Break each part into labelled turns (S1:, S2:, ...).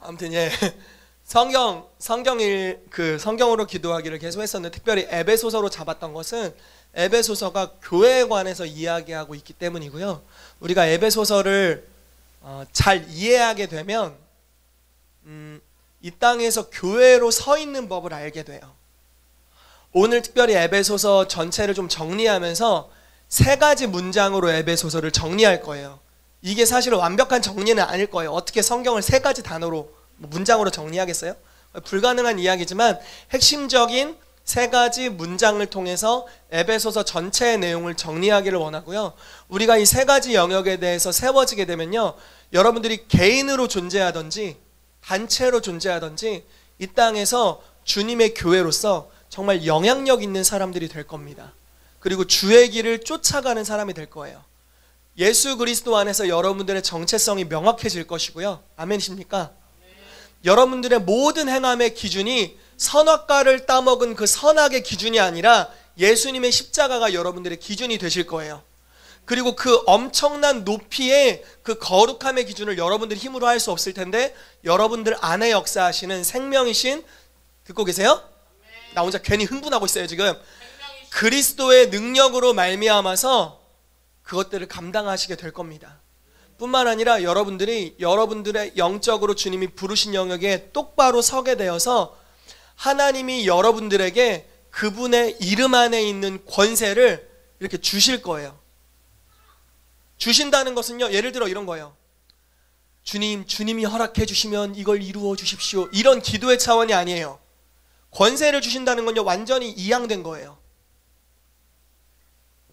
S1: 아무튼 예. 성경으로 기도하기를 계속 했었는데, 특별히 에베소서로 잡았던 것은 에베소서가 교회에 관해서 이야기하고 있기 때문이고요. 우리가 에베소서를 잘 이해하게 되면 이 땅에서 교회로 서 있는 법을 알게 돼요. 오늘 특별히 에베소서 전체를 좀 정리하면서 세 가지 문장으로 에베소서를 정리할 거예요. 이게 사실 완벽한 정리는 아닐 거예요. 어떻게 성경을 세 가지 단어로 문장으로 정리하겠어요? 불가능한 이야기지만 핵심적인 세 가지 문장을 통해서 에베소서 전체의 내용을 정리하기를 원하고요. 우리가 이 세 가지 영역에 대해서 세워지게 되면요, 여러분들이 개인으로 존재하든지 단체로 존재하든지 이 땅에서 주님의 교회로서 정말 영향력 있는 사람들이 될 겁니다. 그리고 주의 길을 쫓아가는 사람이 될 거예요. 예수 그리스도 안에서 여러분들의 정체성이 명확해질 것이고요. 아멘이십니까? 여러분들의 모든 행함의 기준이 선악과를 따먹은 그 선악의 기준이 아니라 예수님의 십자가가 여러분들의 기준이 되실 거예요. 그리고 그 엄청난 높이의 그 거룩함의 기준을 여러분들이 힘으로 할 수 없을 텐데, 여러분들 안에 역사하시는 생명이신, 듣고 계세요? 나 혼자 괜히 흥분하고 있어요 지금. 그리스도의 능력으로 말미암아서 그것들을 감당하시게 될 겁니다. 뿐만 아니라 여러분들의 영적으로 주님이 부르신 영역에 똑바로 서게 되어서 하나님이 여러분들에게 그분의 이름 안에 있는 권세를 이렇게 주실 거예요. 주신다는 것은요, 예를 들어 이런 거예요. 주님이 허락해 주시면 이걸 이루어 주십시오, 이런 기도의 차원이 아니에요. 권세를 주신다는 건요, 완전히 이양된 거예요.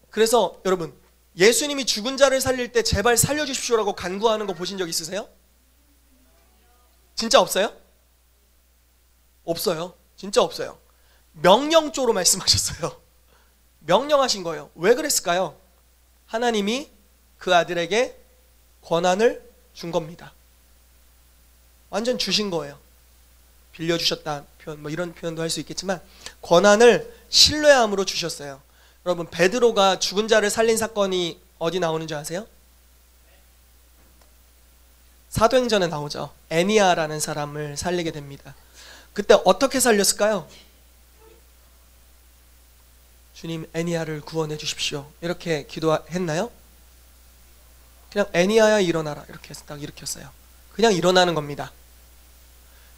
S1: 그래서 여러분, 예수님이 죽은 자를 살릴 때 제발 살려주십시오라고 간구하는 거 보신 적 있으세요? 진짜 없어요? 없어요. 진짜 없어요. 명령조로 말씀하셨어요. 명령하신 거예요. 왜 그랬을까요? 하나님이 그 아들에게 권한을 준 겁니다. 완전 주신 거예요. 빌려주셨다 표현, 이런 표현도 할 수 있겠지만 권한을 신뢰함으로 주셨어요. 여러분, 베드로가 죽은 자를 살린 사건이 어디 나오는지 아세요? 사도행전에 나오죠. 애니아라는 사람을 살리게 됩니다. 그때 어떻게 살렸을까요? 주님, 애니아를 구원해 주십시오, 이렇게 기도했나요? 그냥 애니아야 일어나라 이렇게 해서 딱 일으켰어요. 그냥 일어나는 겁니다.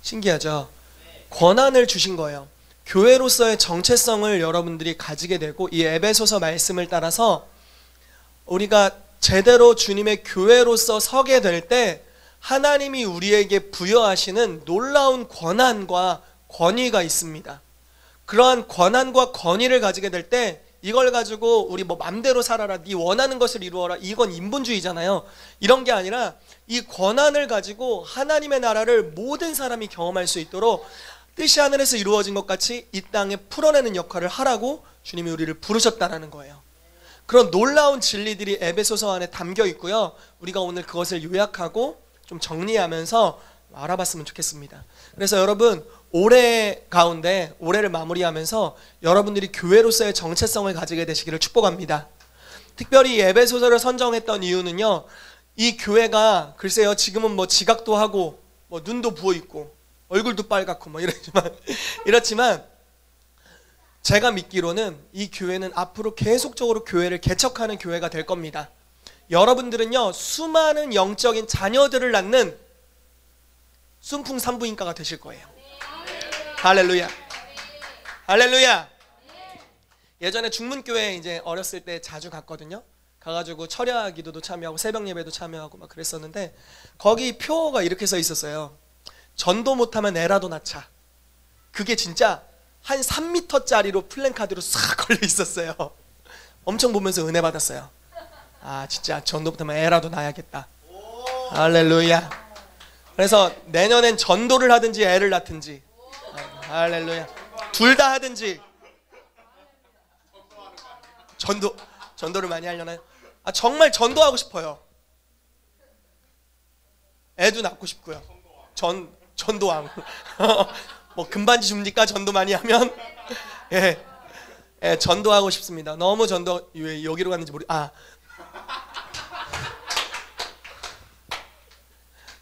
S1: 신기하죠? 권한을 주신 거예요. 교회로서의 정체성을 여러분들이 가지게 되고, 이 에베소서 말씀을 따라서 우리가 제대로 주님의 교회로서 서게 될 때 하나님이 우리에게 부여하시는 놀라운 권한과 권위가 있습니다. 그러한 권한과 권위를 가지게 될 때 이걸 가지고 우리 맘대로 살아라, 네 원하는 것을 이루어라, 이건 인본주의잖아요. 이런 게 아니라 이 권한을 가지고 하나님의 나라를 모든 사람이 경험할 수 있도록 뜻이 하늘에서 이루어진 것 같이 이 땅에 풀어내는 역할을 하라고 주님이 우리를 부르셨다는 거예요. 그런 놀라운 진리들이 에베소서 안에 담겨 있고요. 우리가 오늘 그것을 요약하고 좀 정리하면서 알아봤으면 좋겠습니다. 그래서 여러분, 올해 가운데 올해를 마무리하면서 여러분들이 교회로서의 정체성을 가지게 되시기를 축복합니다. 특별히 에베소서를 선정했던 이유는요, 이 교회가 글쎄요, 지금은 지각도 하고 눈도 부어있고 얼굴도 빨갛고 이렇지만 제가 믿기로는 이 교회는 앞으로 계속적으로 교회를 개척하는 교회가 될 겁니다. 여러분들은요, 수많은 영적인 자녀들을 낳는 순풍산부인과가 되실 거예요. 할렐루야, 할렐루야. 예전에 중문교회 이제 어렸을 때 자주 갔거든요. 가가지고 철야 기도도 참여하고 새벽 예배도 참여하고 막 그랬었는데, 거기 표어가 이렇게 써 있었어요. 전도 못하면 애라도 낳자. 그게 진짜 한 3m짜리로 플랜카드로 싹 걸려 있었어요. 엄청 보면서 은혜 받았어요. 아, 진짜 전도 못하면 애라도 낳아야겠다. 할렐루야. 그래서 내년엔 전도를 하든지 애를 낳든지, 할렐루야, 둘 다 하든지. 전도를 많이 하려나요? 아, 정말 전도하고 싶어요. 애도 낳고 싶고요. 전도왕. 금반지 줍니까? 전도 많이 하면? 예, 전도하고 싶습니다. 너무 전도, 왜 여기로 갔는지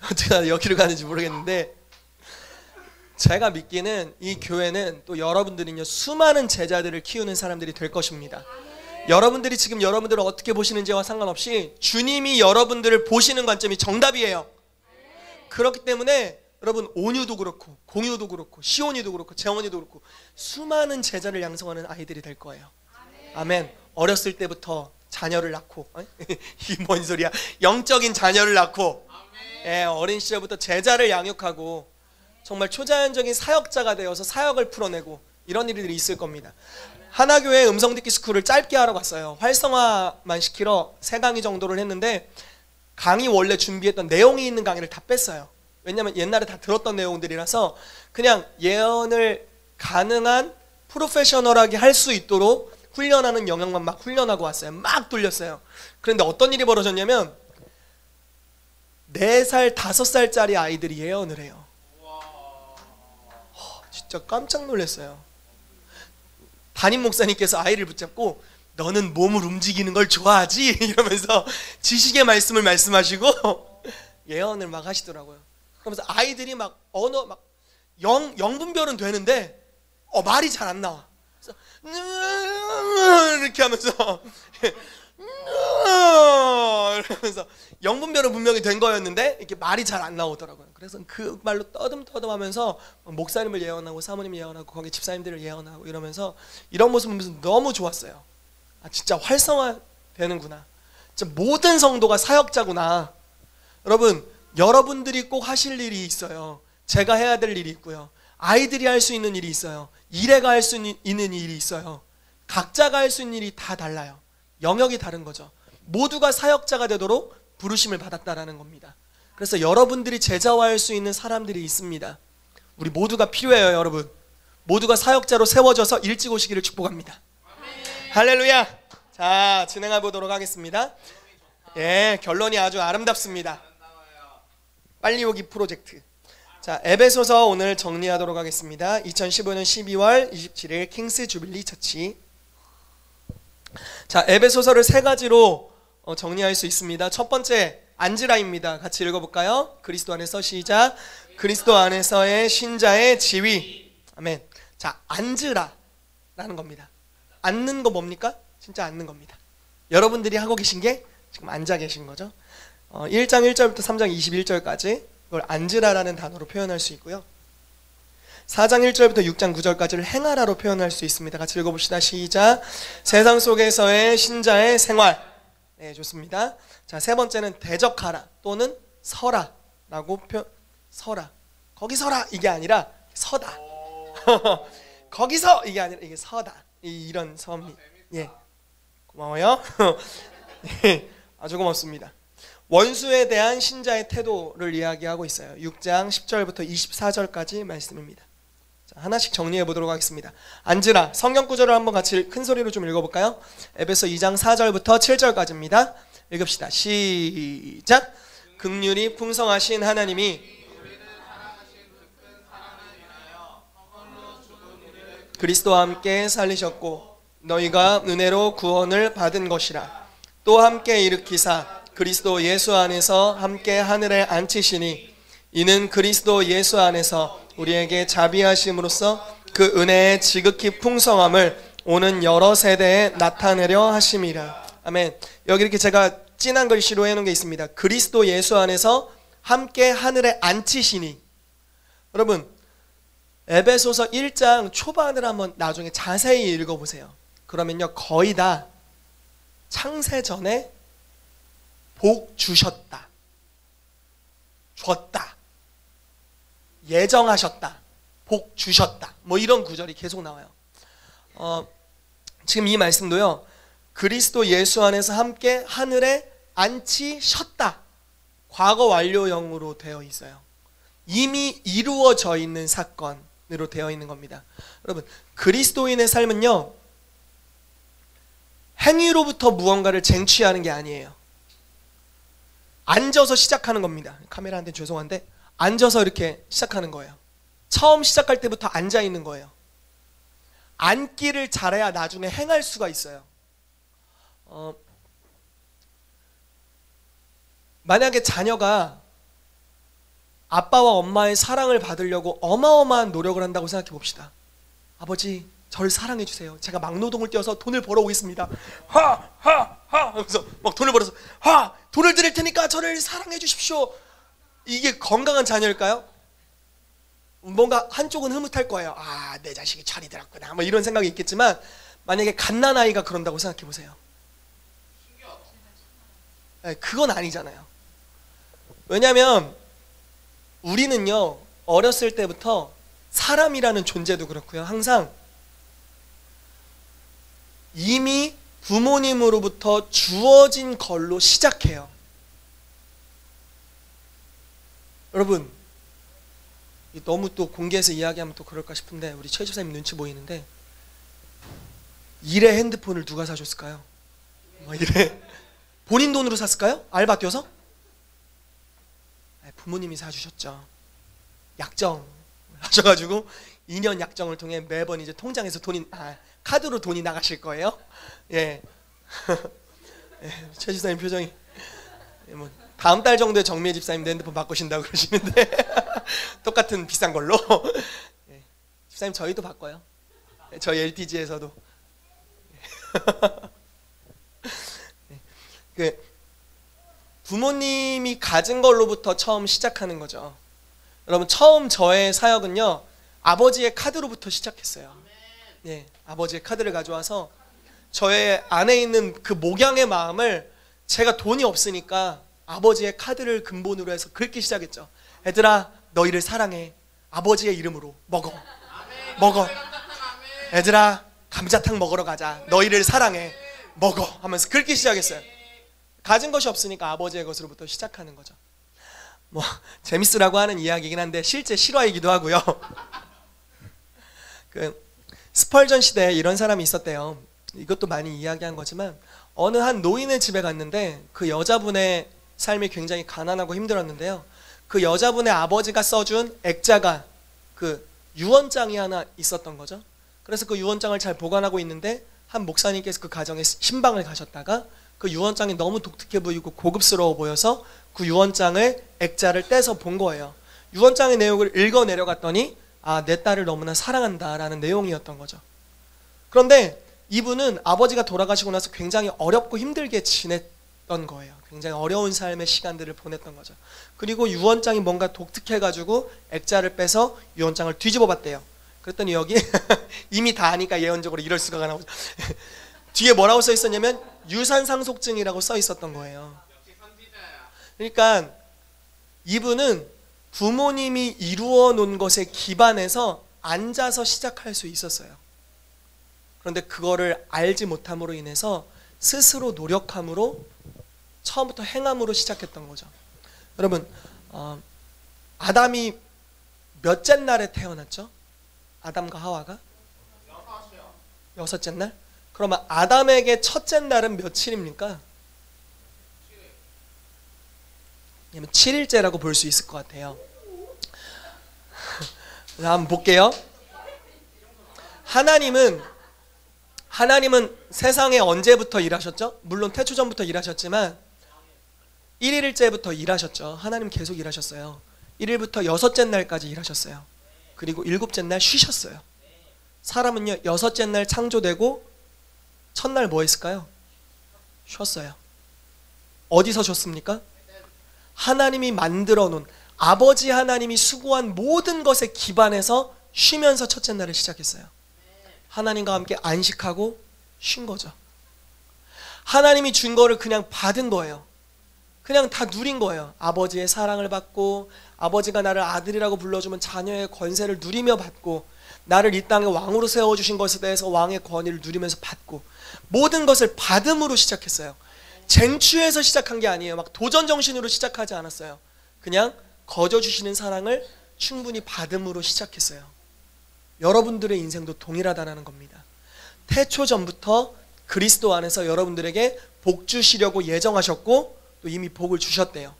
S1: 어떻게 여기로 가는지 모르겠는데, 제가 믿기는 이 교회는 또 여러분들은요 수많은 제자들을 키우는 사람들이 될 것입니다. 여러분들이 지금 여러분들을 어떻게 보시는지와 상관없이 주님이 여러분들을 보시는 관점이 정답이에요. 그렇기 때문에 여러분 온유도 그렇고 공유도 그렇고 시온이도 그렇고 재원이도 그렇고 수많은 제자를 양성하는 아이들이 될 거예요. 아멘. 어렸을 때부터 자녀를 낳고 이 뭔 소리야? 영적인 자녀를 낳고 어린 시절부터 제자를 양육하고 정말 초자연적인 사역자가 되어서 사역을 풀어내고 이런 일들이 있을 겁니다. 하나교회 음성듣기 스쿨을 짧게 하러 갔어요. 활성화만 시키러 3강의 정도를 했는데 강의 원래 준비했던 내용이 있는 강의를 다 뺐어요. 왜냐하면 옛날에 다 들었던 내용들이라서 그냥 예언을 가능한 프로페셔널하게 할 수 있도록 훈련하는 영역만 막 훈련하고 왔어요. 막 돌렸어요. 그런데 어떤 일이 벌어졌냐면 4살, 5살짜리 아이들이 예언을 해요. 진짜 깜짝 놀랐어요. 담임 목사님께서 아이를 붙잡고 너는 몸을 움직이는 걸 좋아하지? 이러면서 지식의 말씀을 말씀하시고 예언을 막 하시더라고요. 그러면서 아이들이 막 언어 막 영분별은 되는데 말이 잘 안 나와. 그래서 이렇게 하면서 이러면서 영분별은 분명히 된 거였는데 이렇게 말이 잘 안 나오더라고요. 그래서 그 말로 떠듬떠듬하면서 목사님을 예언하고 사모님을 예언하고 거기 집사님들을 예언하고 이러면서 이런 모습을 보면서 너무 좋았어요. 아 진짜 활성화 되는구나. 진짜 모든 성도가 사역자구나. 여러분 여러분들이 꼭 하실 일이 있어요. 제가 해야 될 일이 있고요. 아이들이 할 수 있는 일이 있어요. 일해가 할 수 있는 일이 있어요. 각자가 할 수 있는 일이 다 달라요. 영역이 다른 거죠. 모두가 사역자가 되도록 부르심을 받았다라는 겁니다. 그래서 여러분들이 제자화할 수 있는 사람들이 있습니다. 우리 모두가 필요해요. 여러분 모두가 사역자로 세워져서 일찍 오시기를 축복합니다. 할렐루야. 자 진행해 보도록 하겠습니다. 결론이 아주 아름답습니다. 빨리 오기 프로젝트. 자 에베소서 오늘 정리하도록 하겠습니다. 2015년 12월 27일 킹스 주빌리 처치. 자 에베소서를 3가지로 정리할 수 있습니다. 첫 번째 앉으라입니다. 같이 읽어볼까요? 그리스도 안에서 시작. 그리스도 안에서의 신자의 지위. 아멘. 자 앉으라라는 겁니다. 앉는 거 뭡니까? 진짜 앉는 겁니다. 여러분들이 하고 계신 게 지금 앉아 계신 거죠. 1장 1절부터 3장 21절까지 이걸 앉으라라는 단어로 표현할 수 있고요. 4장 1절부터 6장 9절까지를 행하라로 표현할 수 있습니다. 같이 읽어봅시다. 시작. 세상 속에서의 신자의 생활. 네, 좋습니다. 자, 세 번째는 대적하라 또는 서라라고 서라. 거기 서라 이게 아니라 서다. 거기서 이게 아니라 이게 서다. 이런 섬이. 예. 고마워요. 아주 고맙습니다. 원수에 대한 신자의 태도를 이야기하고 있어요. 6장 10절부터 24절까지 말씀입니다. 자, 하나씩 정리해 보도록 하겠습니다. 앉으라. 성경 구절을 한번 같이 큰 소리로 좀 읽어볼까요? 에베소 2장 4절부터 7절까지입니다. 읽읍시다. 시작. 긍휼이 풍성하신 하나님이 그리스도와 함께 살리셨고 너희가 은혜로 구원을 받은 것이라. 또 함께 일으키사 그리스도 예수 안에서 함께 하늘에 앉히시니 이는 그리스도 예수 안에서 우리에게 자비하심으로써 그 은혜의 지극히 풍성함을 오는 여러 세대에 나타내려 하심이라. 아멘. 여기 이렇게 제가 진한 글씨로 해놓은 게 있습니다. 그리스도 예수 안에서 함께 하늘에 앉히시니. 여러분 에베소서 1장 초반을 한번 나중에 자세히 읽어보세요. 그러면요 거의 다 창세 전에 복 주셨다, 줬다, 예정하셨다, 복 주셨다, 뭐 이런 구절이 계속 나와요. 지금 이 말씀도요 그리스도 예수 안에서 함께 하늘에 앉히셨다, 과거 완료형으로 되어 있어요. 이미 이루어져 있는 사건으로 되어 있는 겁니다. 여러분 그리스도인의 삶은요 행위로부터 무언가를 쟁취하는 게 아니에요. 앉아서 시작하는 겁니다. 카메라한테 죄송한데 앉아서 이렇게 시작하는 거예요. 처음 시작할 때부터 앉아 있는 거예요. 앉기를 잘해야 나중에 행할 수가 있어요. 만약에 자녀가 아빠와 엄마의 사랑을 받으려고 어마어마한 노력을 한다고 생각해 봅시다. 아버지, 저를 사랑해 주세요. 제가 막노동을 뛰어서 돈을 벌어오겠습니다. 하하하 하면서 막 돈을 벌어서 돈을 드릴 테니까 저를 사랑해 주십시오. 이게 건강한 자녀일까요? 뭔가 한쪽은 흐뭇할 거예요. 내 자식이 철이 들었구나 뭐 이런 생각이 있겠지만, 만약에 갓난아이가 그런다고 생각해 보세요. 그건 아니잖아요. 왜냐하면 우리는요, 어렸을 때부터 사람이라는 존재도 그렇고요, 항상 이미 부모님으로부터 주어진 걸로 시작해요. 여러분, 너무 또 공개해서 이야기하면 또 그럴까 싶은데, 우리 최 집사님 눈치 보이는데, 일에 핸드폰을 누가 사줬을까요? 일에 본인 돈으로 샀을까요? 알바 뛰어서? 부모님이 사주셨죠. 약정 하셔가지고 2년 약정을 통해 매번 이제 통장에서 카드로 돈이 나가실 거예요. 예. 최 집사님 표정이 뭐 다음 달 정도에 정미애 집사님 핸드폰 바꾸신다고 그러시는데 똑같은 비싼 걸로. 예. 집사님 저희도 바꿔요. 저희 LTG에서도. 부모님이 가진 걸로부터 처음 시작하는 거죠. 여러분, 처음 저의 사역은요, 아버지의 카드로부터 시작했어요. 예, 아버지의 카드를 가져와서 저의 안에 있는 그 목양의 마음을, 제가 돈이 없으니까 아버지의 카드를 근본으로 해서 긁기 시작했죠. 얘들아, 너희를 사랑해. 아버지의 이름으로 먹어. 얘들아, 감자탕 먹으러 가자. 너희를 사랑해. 먹어. 하면서 긁기 시작했어요. 가진 것이 없으니까 아버지의 것으로부터 시작하는 거죠. 뭐 재밌으라고 하는 이야기이긴 한데 실제 실화이기도 하고요. 스펄전 시대에 이런 사람이 있었대요. 이것도 많이 이야기한 거지만, 어느 한 노인의 집에 갔는데 그 여자분의 삶이 굉장히 가난하고 힘들었는데요, 그 여자분의 아버지가 써준 액자가 그 유언장이 하나 있었던 거죠. 그래서 그 유언장을 잘 보관하고 있는데, 한 목사님께서 그 가정에 신방을 가셨다가 그 유언장이 너무 독특해 보이고 고급스러워 보여서 그 유언장을, 액자를 떼서 본 거예요. 유언장의 내용을 읽어 내려갔더니 내 딸을 너무나 사랑한다 라는 내용이었던 거죠. 그런데 이분은 아버지가 돌아가시고 나서 굉장히 어렵고 힘들게 지냈던 거예요. 굉장히 어려운 삶의 시간들을 보냈던 거죠. 그리고 유언장이 뭔가 독특해가지고 액자를 빼서 유언장을 뒤집어 봤대요. 그랬더니 여기 이미 다 아니까 예언적으로 이럴 수가 나오죠. 뒤에 뭐라고 써 있었냐면 유산상속증이라고 써 있었던 거예요. 그러니까 이분은 부모님이 이루어 놓은 것에 기반해서 앉아서 시작할 수 있었어요. 그런데 그거를 알지 못함으로 인해서 스스로 노력함으로, 처음부터 행함으로 시작했던 거죠. 여러분, 아담이 몇째 날에 태어났죠? 아담과 하와가? 여섯째 날? 그러면 아담에게 첫째 날은 며칠입니까? 7일째라고 볼 수 있을 것 같아요. 한번 볼게요. 하나님은 세상에 언제부터 일하셨죠? 물론 태초전부터 일하셨지만 1일째부터 일하셨죠. 하나님 계속 일하셨어요. 1일부터 여섯째 날까지 일하셨어요. 그리고 7째 날 쉬셨어요. 사람은요, 여섯째 날 창조되고 첫날 뭐 했을까요? 쉬었어요. 어디서 쉬었습니까? 하나님이 만들어 놓은, 아버지 하나님이 수고한 모든 것에 기반해서 쉬면서 첫째 날을 시작했어요. 하나님과 함께 안식하고 쉰 거죠. 하나님이 준 거를 그냥 받은 거예요. 그냥 다 누린 거예요. 아버지의 사랑을 받고, 아버지가 나를 아들이라고 불러주면 자녀의 권세를 누리며 받고, 나를 이 땅에 왕으로 세워주신 것에 대해서 왕의 권위를 누리면서 받고, 모든 것을 받음으로 시작했어요. 쟁취해서 시작한 게 아니에요. 막 도전정신으로 시작하지 않았어요. 그냥 거저주시는 사랑을 충분히 받음으로 시작했어요. 여러분들의 인생도 동일하다는 겁니다. 태초 전부터 그리스도 안에서 여러분들에게 복 주시려고 예정하셨고, 또 이미 복을 주셨대요.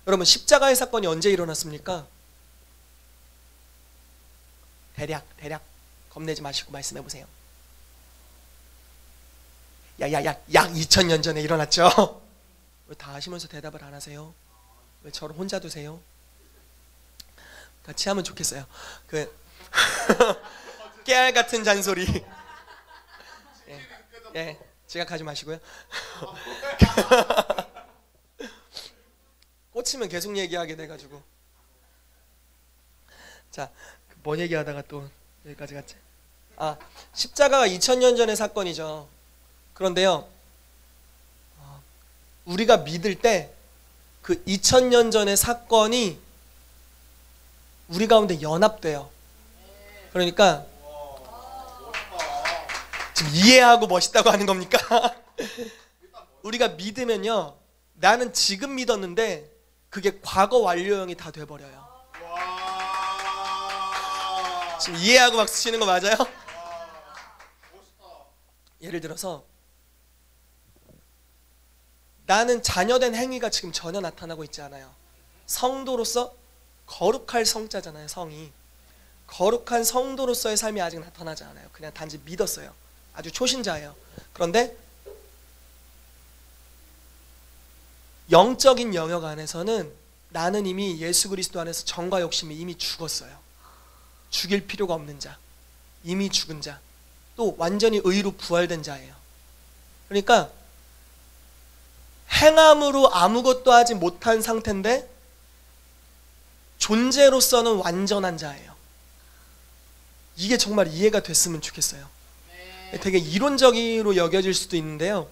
S1: 여러분, 십자가의 사건이 언제 일어났습니까? 대략 겁내지 마시고 말씀해 보세요. 약 2000년 전에 일어났죠? 왜 다 아시면서 대답을 안 하세요? 왜 저를 혼자 두세요? 같이 하면 좋겠어요. 그 깨알 같은 잔소리. 예, 예, 지각하지 마시고요. 꽂히면 계속 얘기하게 돼가지고. 자, 뭔 얘기하다가 또 여기까지 갔지? 아, 십자가가 2000년 전의 사건이죠. 그런데요, 우리가 믿을 때 그 2000년 전의 사건이 우리 가운데 연합돼요. 그러니까 지금 이해하고 멋있다고 하는 겁니까? 우리가 믿으면요, 나는 지금 믿었는데 그게 과거 완료형이 다 돼버려요. 지금 이해하고 막 쓰시는 거 맞아요? 예를 들어서 나는 자녀된 행위가 지금 전혀 나타나고 있지 않아요. 성도로서 거룩할 성자잖아요. 성이 거룩한 성도로서의 삶이 아직 나타나지 않아요. 그냥 단지 믿었어요. 아주 초신자예요. 그런데 영적인 영역 안에서는 나는 이미 예수 그리스도 안에서 정과 욕심이 이미 죽었어요. 죽일 필요가 없는 자, 이미 죽은 자, 또 완전히 의로 부활된 자예요. 그러니까 행함으로 아무것도 하지 못한 상태인데 존재로서는 완전한 자예요. 이게 정말 이해가 됐으면 좋겠어요. 되게 이론적으로 여겨질 수도 있는데요,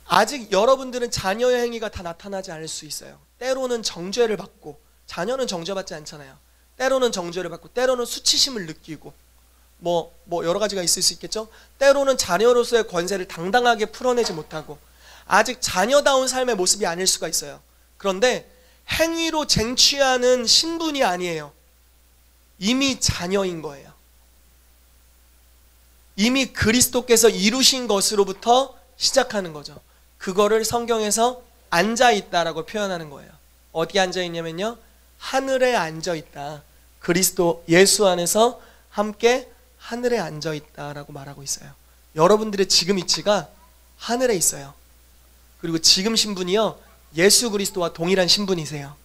S1: 아직 여러분들은 자녀의 행위가 다 나타나지 않을 수 있어요. 때로는 정죄를 받고, 자녀는 정죄받지 않잖아요. 때로는 정죄를 받고, 때로는 수치심을 느끼고, 뭐 여러 가지가 있을 수 있겠죠. 때로는 자녀로서의 권세를 당당하게 풀어내지 못하고, 아직 자녀다운 삶의 모습이 아닐 수가 있어요. 그런데 행위로 쟁취하는 신분이 아니에요. 이미 자녀인 거예요. 이미 그리스도께서 이루신 것으로부터 시작하는 거죠. 그거를 성경에서 앉아있다라고 표현하는 거예요. 어디 앉아있냐면요, 하늘에 앉아있다. 그리스도 예수 안에서 함께 하늘에 앉아있다라고 말하고 있어요. 여러분들의 지금 위치가 하늘에 있어요. 그리고 지금 신분이요, 예수 그리스도와 동일한 신분이세요.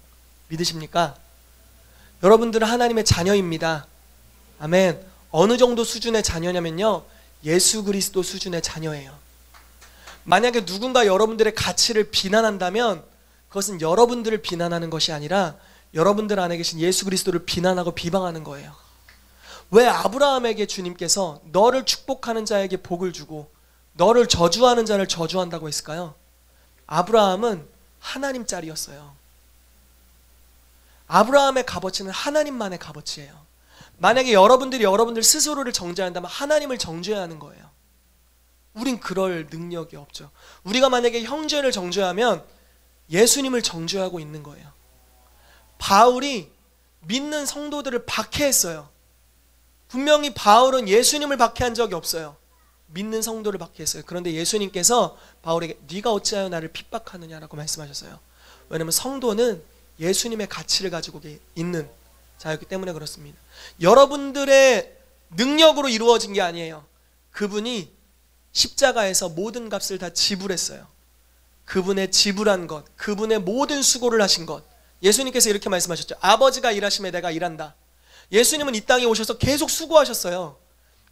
S1: 믿으십니까? 여러분들은 하나님의 자녀입니다. 아멘. 어느 정도 수준의 자녀냐면요, 예수 그리스도 수준의 자녀예요. 만약에 누군가 여러분들의 가치를 비난한다면 그것은 여러분들을 비난하는 것이 아니라 여러분들 안에 계신 예수 그리스도를 비난하고 비방하는 거예요. 왜 아브라함에게 주님께서 너를 축복하는 자에게 복을 주고 너를 저주하는 자를 저주한다고 했을까요? 아브라함은 하나님 짤이었어요. 아브라함의 값어치는 하나님만의 값어치예요. 만약에 여러분들이 여러분들 스스로를 정죄한다면 하나님을 정죄해야 하는 거예요. 우린 그럴 능력이 없죠. 우리가 만약에 형제를 정죄하면 예수님을 정죄하고 있는 거예요. 바울이 믿는 성도들을 박해했어요. 분명히 바울은 예수님을 박해한 적이 없어요. 믿는 성도를 박해했어요. 그런데 예수님께서 바울에게 네가 어찌하여 나를 핍박하느냐라고 말씀하셨어요. 왜냐하면 성도는 예수님의 가치를 가지고 있는 자였기 때문에 그렇습니다. 여러분들의 능력으로 이루어진 게 아니에요. 그분이 십자가에서 모든 값을 다 지불했어요. 그분의 지불한 것, 그분의 모든 수고를 하신 것. 예수님께서 이렇게 말씀하셨죠. 아버지가 일하심에 내가 일한다. 예수님은 이 땅에 오셔서 계속 수고하셨어요.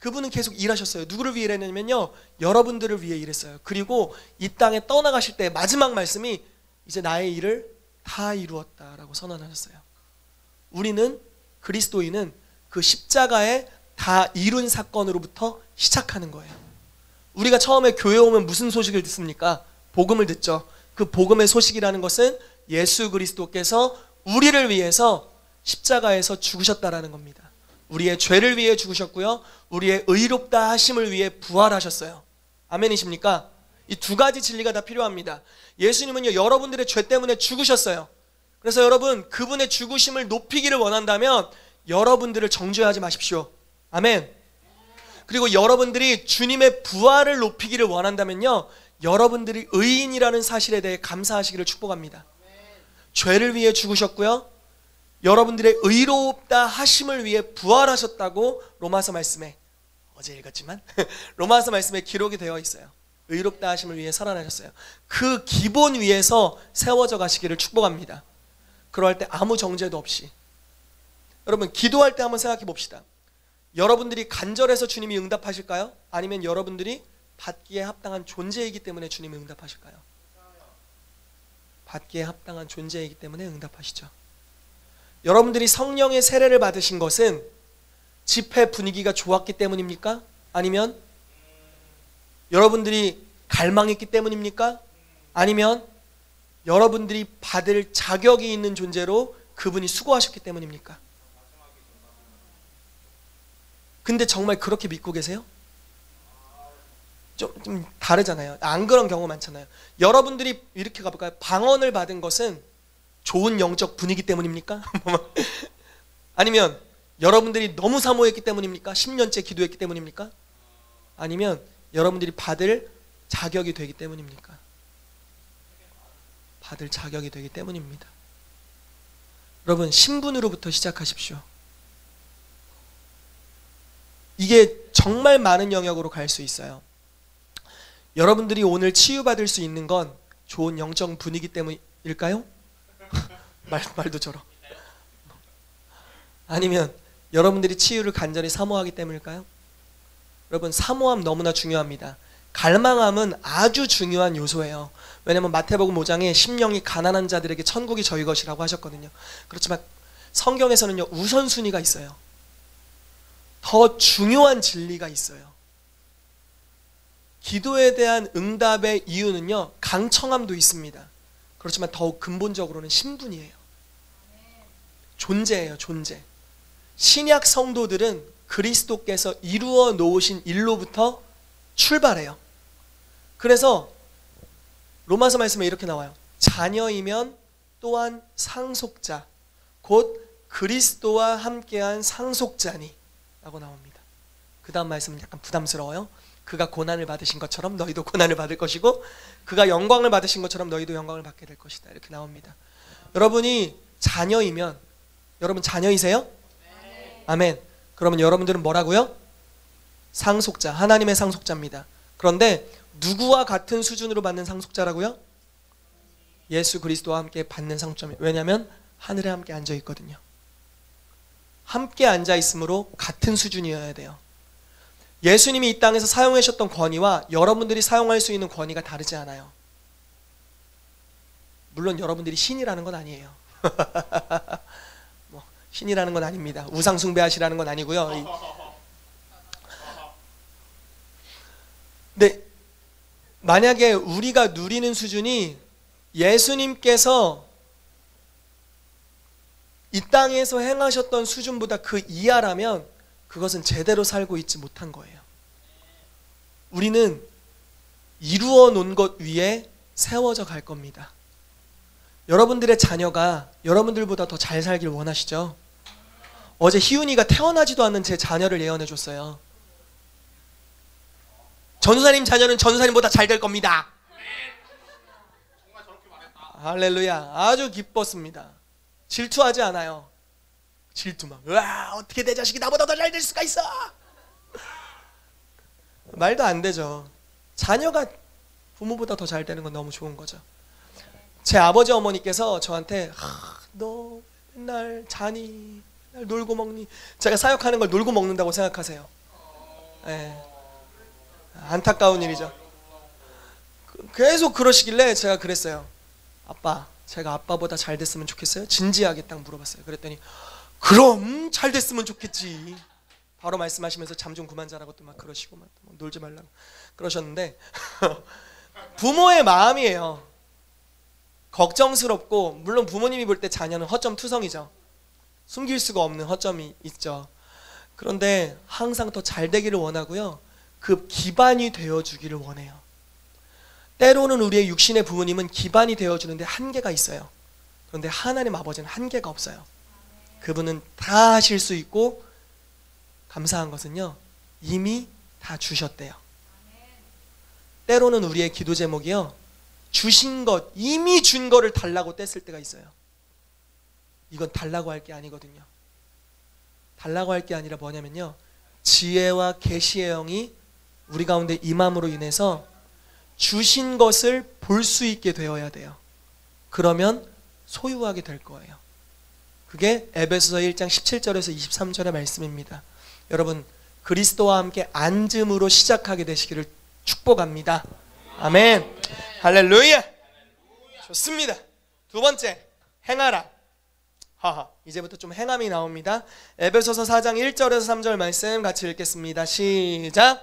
S1: 그분은 계속 일하셨어요. 누구를 위해 일했냐면요, 여러분들을 위해 일했어요. 그리고 이 땅에 떠나가실 때 마지막 말씀이 이제 나의 일을 다 이루었다라고 선언하셨어요. 우리는, 그리스도인은 그 십자가에 다 이룬 사건으로부터 시작하는 거예요. 우리가 처음에 교회 오면 무슨 소식을 듣습니까? 복음을 듣죠. 그 복음의 소식이라는 것은 예수 그리스도께서 우리를 위해서 십자가에서 죽으셨다라는 겁니다. 우리의 죄를 위해 죽으셨고요, 우리의 의롭다 하심을 위해 부활하셨어요. 아멘이십니까? 이 두 가지 진리가 다 필요합니다. 예수님은요, 여러분들의 죄 때문에 죽으셨어요. 그래서 여러분, 그분의 죽으심을 높이기를 원한다면 여러분들을 정죄하지 마십시오. 아멘. 그리고 여러분들이 주님의 부활을 높이기를 원한다면요, 여러분들이 의인이라는 사실에 대해 감사하시기를 축복합니다. 죄를 위해 죽으셨고요, 여러분들의 의롭다 하심을 위해 부활하셨다고 로마서 말씀에, 어제 읽었지만 로마서 말씀에 기록이 되어 있어요. 의롭다 하심을 위해 살아나셨어요. 그 기본 위에서 세워져 가시기를 축복합니다. 그럴 때 아무 정죄도 없이 여러분 기도할 때 한번 생각해 봅시다. 여러분들이 간절해서 주님이 응답하실까요? 아니면 여러분들이 받기에 합당한 존재이기 때문에 주님이 응답하실까요? 받기에 합당한 존재이기 때문에 응답하시죠. 여러분들이 성령의 세례를 받으신 것은 집회 분위기가 좋았기 때문입니까? 아니면 여러분들이 갈망했기 때문입니까? 아니면 여러분들이 받을 자격이 있는 존재로 그분이 수고하셨기 때문입니까? 근데 정말 그렇게 믿고 계세요? 좀 다르잖아요. 안 그런 경우 많잖아요. 여러분들이 이렇게 가볼까요? 방언을 받은 것은 좋은 영적 분위기 때문입니까? 아니면 여러분들이 너무 사모했기 때문입니까? 10년째 기도했기 때문입니까? 아니면 여러분들이 받을 자격이 되기 때문입니까? 받을 자격이 되기 때문입니다. 여러분 신분으로부터 시작하십시오. 이게 정말 많은 영역으로 갈 수 있어요. 여러분들이 오늘 치유받을 수 있는 건 좋은 영적 분위기 때문일까요? 말도 저러. 아니면 여러분들이 치유를 간절히 사모하기 때문일까요? 여러분 사모함 너무나 중요합니다. 갈망함은 아주 중요한 요소예요. 왜냐하면 마태복음 5장에 심령이 가난한 자들에게 천국이 저희 것이라고 하셨거든요. 그렇지만 성경에서는요 우선순위가 있어요. 더 중요한 진리가 있어요. 기도에 대한 응답의 이유는요 강청함도 있습니다. 그렇지만 더욱 근본적으로는 신분이에요. 존재예요. 존재. 신약 성도들은 그리스도께서 이루어 놓으신 일로부터 출발해요. 그래서 로마서 말씀에 이렇게 나와요. 자녀이면 또한 상속자 곧 그리스도와 함께한 상속자니 라고 나옵니다. 그 다음 말씀은 약간 부담스러워요. 그가 고난을 받으신 것처럼 너희도 고난을 받을 것이고 그가 영광을 받으신 것처럼 너희도 영광을 받게 될 것이다. 이렇게 나옵니다. 여러분이 자녀이면 여러분 자녀이세요? 네. 아멘. 그러면 여러분들은 뭐라고요? 상속자, 하나님의 상속자입니다. 그런데 누구와 같은 수준으로 받는 상속자라고요? 예수 그리스도와 함께 받는 상속자입니다. 왜냐하면 하늘에 함께 앉아 있거든요. 함께 앉아 있으므로 같은 수준이어야 돼요. 예수님이 이 땅에서 사용하셨던 권위와 여러분들이 사용할 수 있는 권위가 다르지 않아요. 물론 여러분들이 신이라는 건 아니에요. 뭐 신이라는 건 아닙니다. 우상 숭배하시라는 건 아니고요. 근데 만약에 우리가 누리는 수준이 예수님께서 이 땅에서 행하셨던 수준보다 그 이하라면 그것은 제대로 살고 있지 못한 거예요. 우리는 이루어 놓은 것 위에 세워져 갈 겁니다. 여러분들의 자녀가 여러분들보다 더 잘 살길 원하시죠? 어제 희훈이가 태어나지도 않는 제 자녀를 예언해 줬어요. 전우사님 자녀는 전우사님보다 잘 될 겁니다. 할렐루야. 아주 기뻤습니다. 질투하지 않아요. 질투 막 으아 어떻게 내 자식이 나보다 더 잘 될 수가 있어. 말도 안 되죠. 자녀가 부모보다 더 잘 되는 건 너무 좋은 거죠. 제 아버지 어머니께서 저한테 너 맨날 자니 맨날 놀고 먹니. 제가 사역하는 걸 놀고 먹는다고 생각하세요. 네. 안타까운 일이죠. 계속 그러시길래 제가 그랬어요. 아빠 제가 아빠보다 잘 됐으면 좋겠어요? 진지하게 딱 물어봤어요. 그랬더니 그럼 잘 됐으면 좋겠지. 바로 말씀하시면서 잠 좀 그만 자라고 또 막 그러시고 막 놀지 말라고 그러셨는데 부모의 마음이에요. 걱정스럽고 물론 부모님이 볼 때 자녀는 허점투성이죠. 숨길 수가 없는 허점이 있죠. 그런데 항상 더 잘 되기를 원하고요. 그 기반이 되어주기를 원해요. 때로는 우리의 육신의 부모님은 기반이 되어주는데 한계가 있어요. 그런데 하나님 아버지는 한계가 없어요. 그분은 다 하실 수 있고 감사한 것은요. 이미 다 주셨대요. 때로는 우리의 기도 제목이요. 주신 것, 이미 준 거를 달라고 뗐을 때가 있어요. 이건 달라고 할 게 아니거든요. 달라고 할 게 아니라 뭐냐면요. 지혜와 계시의 영이 우리 가운데 임함으로 인해서 주신 것을 볼 수 있게 되어야 돼요. 그러면 소유하게 될 거예요. 그게 에베소서 1장 17절에서 23절의 말씀입니다. 여러분, 그리스도와 함께 앉음으로 시작하게 되시기를 축복합니다. 아멘. 할렐루야. 좋습니다. 두 번째, 행하라. 이제부터 좀 행함이 나옵니다. 에베소서 4장 1절에서 3절 말씀 같이 읽겠습니다. 시작.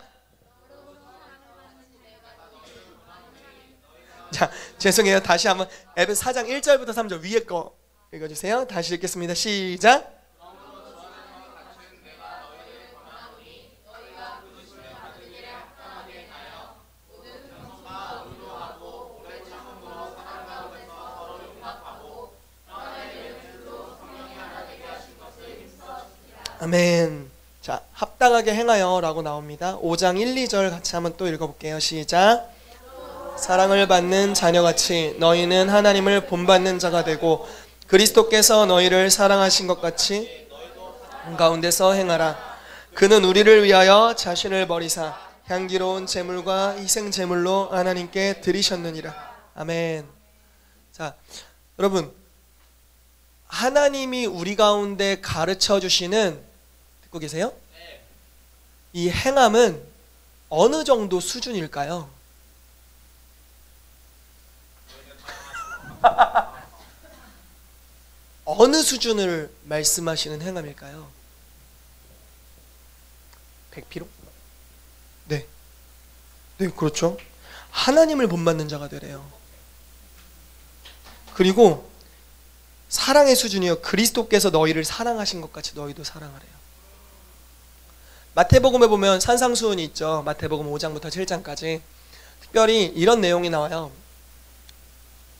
S1: 자, 죄송해요. 다시 한번 에베소 4장 1절부터 3절 위에 거 읽어주세요. 다시 읽겠습니다. 시작. 아멘. 자, 합당하게 행하여 라고 나옵니다. 5장 1, 2절 같이 한번 또 읽어볼게요. 시작. 사랑을 받는 자녀같이 너희는 하나님을 본받는 자가 되고 그리스도께서 너희를 사랑하신 것 같이 가운데서 행하라. 그는 우리를 위하여 자신을 버리사 향기로운 제물과 희생 제물로 하나님께 드리셨느니라. 아멘. 자, 여러분, 하나님이 우리 가운데 가르쳐 주시는, 듣고 계세요? 이 행함은 어느 정도 수준일까요? 어느 수준을 말씀하시는 행함일까요? 100%? 네. 네, 그렇죠. 하나님을 본받는 자가 되래요. 그리고 사랑의 수준이요, 그리스도께서 너희를 사랑하신 것 같이 너희도 사랑하래요. 마태복음에 보면 산상수훈이 있죠. 마태복음 5장부터 7장까지 특별히 이런 내용이 나와요.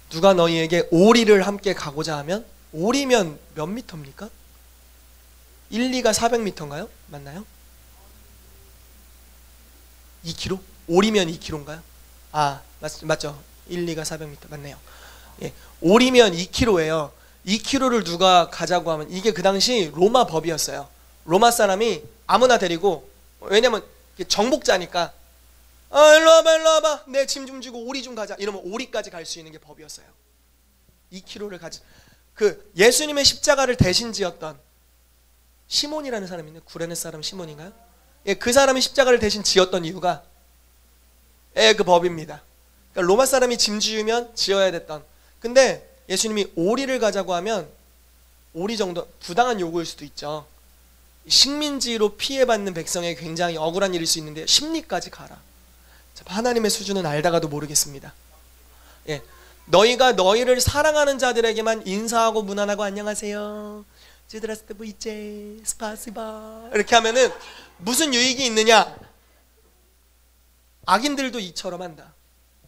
S1: 누가 너희에게 오리를 함께 가고자 하면, 오리면 몇 미터입니까? 1, 2가 400m인가요? 맞나요? 2km? 오리면 2km인가요? 아, 맞죠. 1, 2가 400m 맞네요. 예, 오리면 2km예요. 2km를 누가 가자고 하면, 이게 그 당시 로마 법이었어요. 로마 사람이 아무나 데리고, 왜냐면 정복자니까, 일로 와봐, 내 짐 좀 주고 오리 좀 가자, 이러면 오리까지 갈 수 있는 게 법이었어요. 2km를 가지. 그 예수님의 십자가를 대신 지었던 시몬이라는 사람이 있는데, 구레네 사람 시몬인가요? 예, 그 사람이 십자가를 대신 지었던 이유가 그 법입니다. 그러니까 로마 사람이 짐 지으면 지어야 됐던. 근데 예수님이 오리를 가자고 하면, 오리 정도 부당한 요구일 수도 있죠. 식민지로 피해받는 백성에게 굉장히 억울한 일일 수 있는데 10리까지 가라. 하나님의 수준은 알다가도 모르겠습니다. 예, 너희가 너희를 사랑하는 자들에게만 인사하고 문안하고 안녕하세요, 지드라스테브이체 스파시바 이렇게 하면은 무슨 유익이 있느냐? 악인들도 이처럼 한다.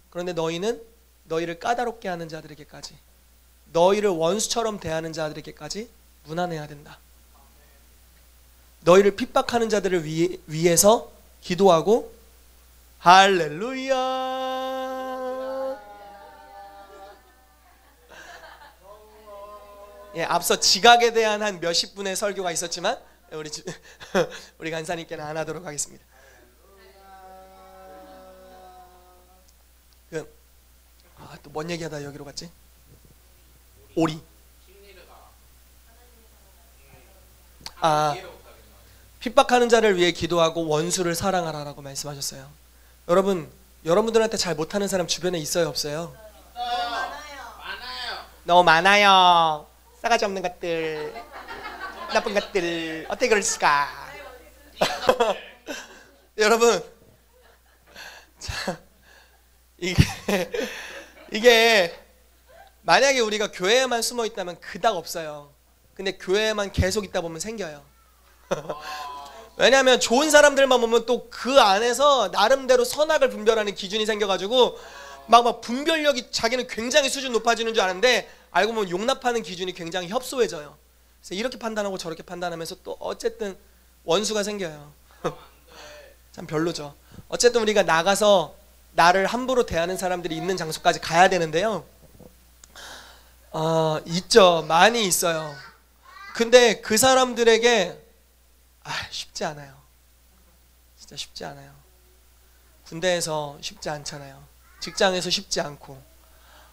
S1: 그런데 너희는 너희를 까다롭게 하는 자들에게까지, 너희를 원수처럼 대하는 자들에게까지 문안해야 된다. 너희를 핍박하는 자들을 위해서 기도하고, 할렐루야. 예, 앞서 지각에 대한 한 몇십 분의 설교가 있었지만 우리 간사님께는 안 하도록 하겠습니다. 또 뭔 얘기하다 여기로 갔지? 오리. 핍박하는 자를 위해 기도하고 원수를 사랑하라라고 말씀하셨어요. 여러분, 여러분들한테 잘 못하는 사람 주변에 있어요, 없어요? 많아요. 너무 많아요. 싸가지 없는 것들, 나쁜 것들, 어떻게 그럴 수가? 여러분, 자, 이게 만약에 우리가 교회에만 숨어 있다면 그닥 없어요. 근데 교회에만 계속 있다 보면 생겨요. 왜냐하면 좋은 사람들만 보면 또 그 안에서 나름대로 선악을 분별하는 기준이 생겨가지고 막 분별력이 자기는 굉장히 수준 높아지는 줄 아는데, 알고 보면 용납하는 기준이 굉장히 협소해져요. 그래서 이렇게 판단하고 저렇게 판단하면서 또 어쨌든 원수가 생겨요. 참 별로죠. 어쨌든 우리가 나가서 나를 함부로 대하는 사람들이 있는 장소까지 가야 되는데요. 있죠. 많이 있어요. 근데 그 사람들에게 쉽지 않아요. 진짜 쉽지 않아요. 군대에서 쉽지 않잖아요. 직장에서 쉽지 않고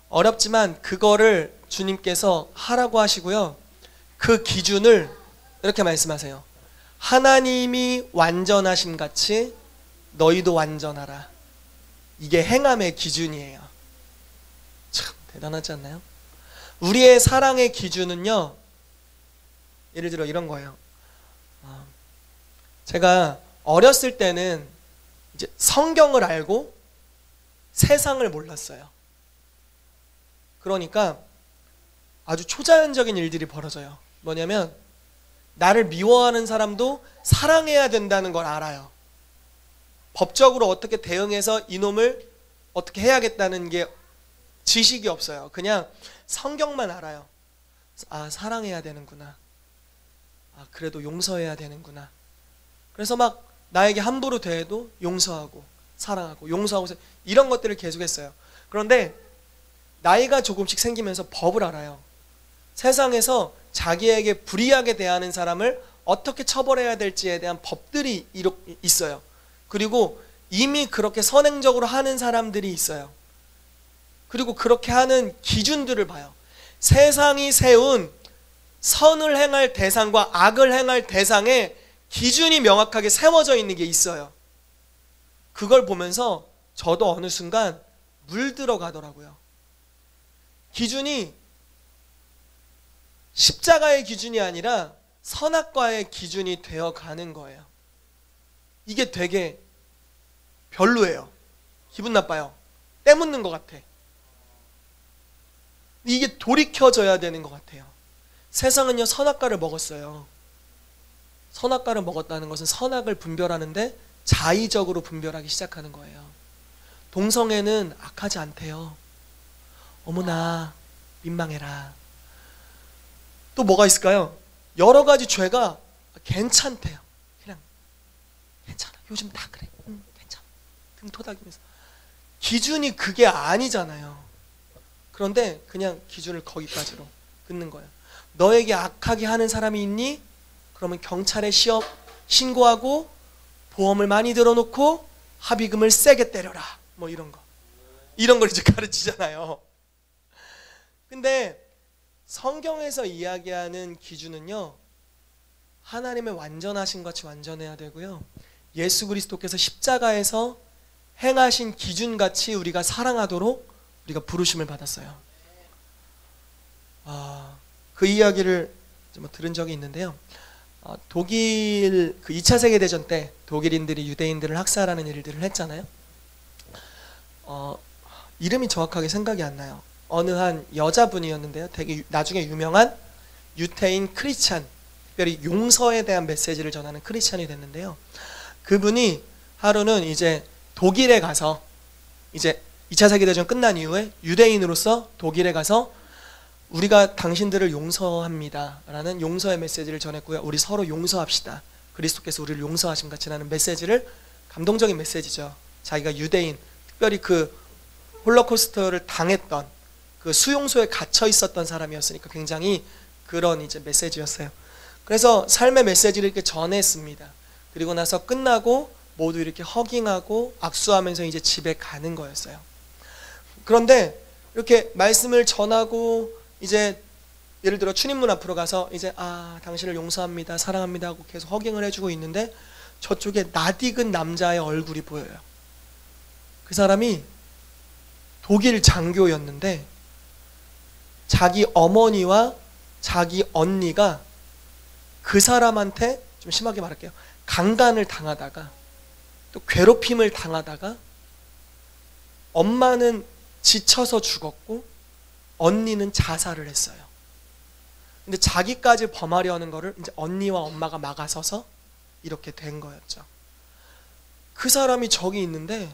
S1: 어렵지만 그거를 주님께서 하라고 하시고요. 그 기준을 이렇게 말씀하세요. 하나님이 완전하심 같이 너희도 완전하라. 이게 행함의 기준이에요. 참 대단하지 않나요? 우리의 사랑의 기준은요, 예를 들어 이런 거예요. 제가 어렸을 때는 이제 성경을 알고 세상을 몰랐어요. 그러니까 아주 초자연적인 일들이 벌어져요. 뭐냐면 나를 미워하는 사람도 사랑해야 된다는 걸 알아요. 법적으로 어떻게 대응해서 이놈을 어떻게 해야겠다는 게 지식이 없어요. 그냥 성경만 알아요. 아, 사랑해야 되는구나. 아, 그래도 용서해야 되는구나. 그래서 막 나에게 함부로 대해도 용서하고 사랑하고 용서하고 이런 것들을 계속했어요. 그런데 나이가 조금씩 생기면서 법을 알아요. 세상에서 자기에게 불이하게 대하는 사람을 어떻게 처벌해야 될지에 대한 법들이 있어요. 그리고 이미 그렇게 선행적으로 하는 사람들이 있어요. 그리고 그렇게 하는 기준들을 봐요. 세상이 세운 선을 행할 대상과 악을 행할 대상에 기준이 명확하게 세워져 있는 게 있어요. 그걸 보면서 저도 어느 순간 물들어가더라고요. 기준이 십자가의 기준이 아니라 선악과의 기준이 되어가는 거예요. 이게 되게 별로예요. 기분 나빠요. 때묻는 것 같아. 이게 돌이켜져야 되는 것 같아요. 세상은요, 선악과를 먹었어요. 선악과를 먹었다는 것은 선악을 분별하는데 자의적으로 분별하기 시작하는 거예요. 동성애는 악하지 않대요. 어머나 민망해라. 또 뭐가 있을까요? 여러 가지 죄가 괜찮대요. 그냥 괜찮아. 요즘 다 그래. 괜찮아. 등 토닥이면서. 기준이 그게 아니잖아요. 그런데 그냥 기준을 거기까지로 긋는 거예요. 너에게 악하게 하는 사람이 있니? 그러면 경찰에 신고하고 보험을 많이 들어놓고 합의금을 세게 때려라. 뭐 이런 거. 이런 걸 이제 가르치잖아요. 근데 성경에서 이야기하는 기준은요, 하나님의 완전하신 같이 완전해야 되고요, 예수 그리스도께서 십자가에서 행하신 기준같이 우리가 사랑하도록 우리가 부르심을 받았어요. 그 이야기를 좀 들은 적이 있는데요. 독일 그 2차 세계대전 때 독일인들이 유대인들을 학살하는 일들을 했잖아요. 이름이 정확하게 생각이 안 나요. 어느 한 여자분이었는데요. 되게 나중에 유명한 유태인 크리스찬, 특별히 용서에 대한 메시지를 전하는 크리스찬이 됐는데요. 그분이 하루는 이제 독일에 가서, 이제 2차 세계대전 끝난 이후에 유대인으로서 독일에 가서 우리가 당신들을 용서합니다 라는 용서의 메시지를 전했고요. 우리 서로 용서합시다. 그리스도께서 우리를 용서하심 같이 라는 메시지를, 감동적인 메시지죠. 자기가 유대인, 특별히 그 홀로코스트를 당했던 그 수용소에 갇혀 있었던 사람이었으니까 굉장히 그런 이제 메시지였어요. 그래서 삶의 메시지를 이렇게 전했습니다. 그리고 나서 끝나고 모두 이렇게 허깅하고 악수하면서 이제 집에 가는 거였어요. 그런데 이렇게 말씀을 전하고 이제 예를 들어 출입문 앞으로 가서 이제 당신을 용서합니다, 사랑합니다 하고 계속 허깅을 해주고 있는데 저쪽에 낯익은 남자의 얼굴이 보여요. 그 사람이 독일 장교였는데 자기 어머니와 자기 언니가 그 사람한테, 좀 심하게 말할게요, 강간을 당하다가 또 괴롭힘을 당하다가 엄마는 지쳐서 죽었고 언니는 자살을 했어요. 근데 자기까지 범하려는 거를 이제 언니와 엄마가 막아서서 이렇게 된 거였죠. 그 사람이 저기 있는데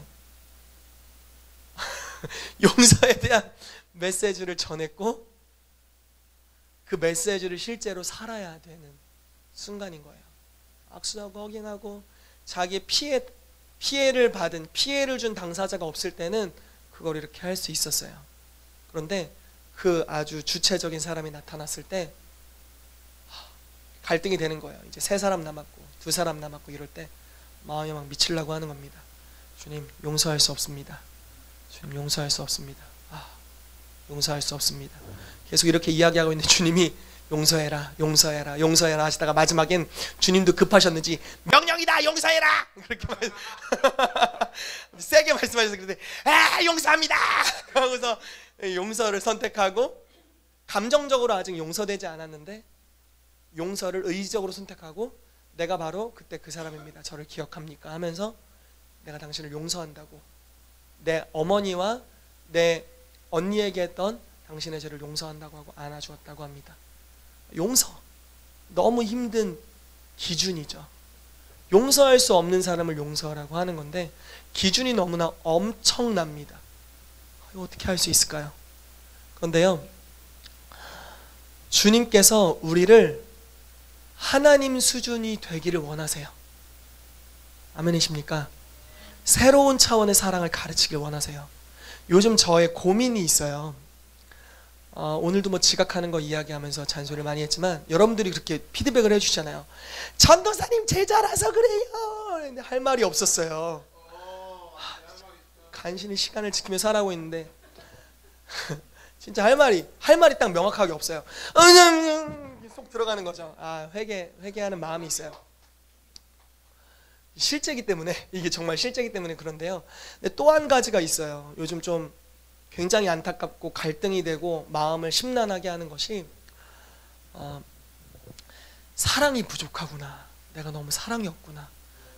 S1: 용서에 대한 메시지를 전했고 그 메시지를 실제로 살아야 되는 순간인 거예요. 악수하고 허깅하고 자기의 피해를 받은, 피해를 준 당사자가 없을 때는 그걸 이렇게 할 수 있었어요. 그런데 그 아주 주체적인 사람이 나타났을 때 갈등이 되는 거예요. 이제 3사람 남았고 2사람 남았고 이럴 때 마음이 막 미치려고 하는 겁니다. 주님, 용서할 수 없습니다. 주님, 용서할 수 없습니다. 용서할 수 없습니다. 계속 이렇게 이야기하고 있는데 주님이 용서해라, 용서해라, 용서해라 하시다가 마지막엔 주님도 급하셨는지 명령이다, 용서해라! 그렇게 세게 말씀하셔서 그런데 용서합니다! 하고서 용서를 선택하고, 감정적으로 아직 용서되지 않았는데 용서를 의지적으로 선택하고, 내가 바로 그때 그 사람입니다, 저를 기억합니까? 하면서 내가 당신을 용서한다고, 내 어머니와 내 언니에게 했던 당신의 죄를 용서한다고 하고 안아주었다고 합니다. 용서, 너무 힘든 기준이죠. 용서할 수 없는 사람을 용서하라고 하는 건데 기준이 너무나 엄청납니다. 이거 어떻게 할 수 있을까요? 그런데요, 주님께서 우리를 하나님 수준이 되기를 원하세요. 아멘이십니까? 새로운 차원의 사랑을 가르치길 원하세요. 요즘 저의 고민이 있어요. 오늘도 뭐 지각하는 거 이야기하면서 잔소리를 많이 했지만 여러분들이 그렇게 피드백을 해주시잖아요. 전도사님 제자라서 그래요. 근데 할 말이 없었어요. 간신히 시간을 지키며 살아가고 있는데 진짜 할 말이 딱 명확하게 없어요. 속 들어가는 거죠. 회개하는 마음이 있어요. 실제이기 때문에, 이게 정말 실제이기 때문에 그런데요. 근데 또 한 가지가 있어요. 요즘 좀 굉장히 안타깝고 갈등이 되고 마음을 심란하게 하는 것이 사랑이 부족하구나, 내가 너무 사랑이 없구나,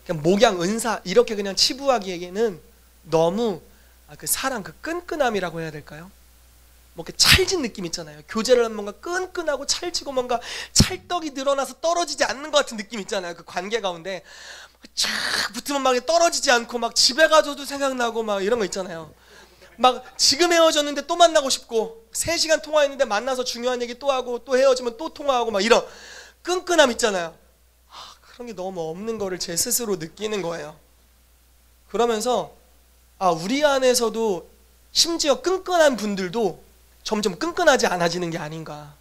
S1: 그냥 목양, 은사 이렇게 그냥 치부하기에는 너무 그 사랑, 그 끈끈함이라고 해야 될까요? 뭐 이렇게 찰진 느낌 있잖아요. 교제를 하면 뭔가 끈끈하고 찰지고 뭔가 찰떡이 늘어나서 떨어지지 않는 것 같은 느낌 있잖아요. 그 관계 가운데 쫙 붙으면 막 떨어지지 않고 막 집에 가서도 생각나고 막 이런 거 있잖아요. 막 지금 헤어졌는데 또 만나고 싶고, 3시간 통화했는데 만나서 중요한 얘기 또 하고, 또 헤어지면 또 통화하고 막 이런 끈끈함 있잖아요. 그런 게 너무 없는 거를 제 스스로 느끼는 거예요. 그러면서 우리 안에서도 심지어 끈끈한 분들도 점점 끈끈하지 않아지는 게 아닌가.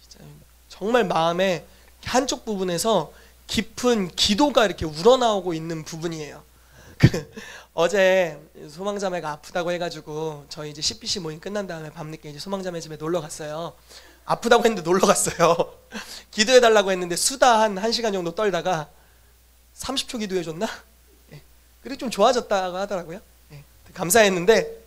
S1: 진짜 정말 마음의 한쪽 부분에서 깊은 기도가 이렇게 우러나오고 있는 부분이에요. 어제 소망자매가 아프다고 해가지고 저희 이제 CPC 모임 끝난 다음에 밤늦게 이제 소망자매 집에 놀러 갔어요. 아프다고 했는데 놀러 갔어요. 기도해달라고 했는데 수다 한 1시간 정도 떨다가 30초 기도해줬나? 그리고 좀 좋아졌다고 하더라고요. 감사했는데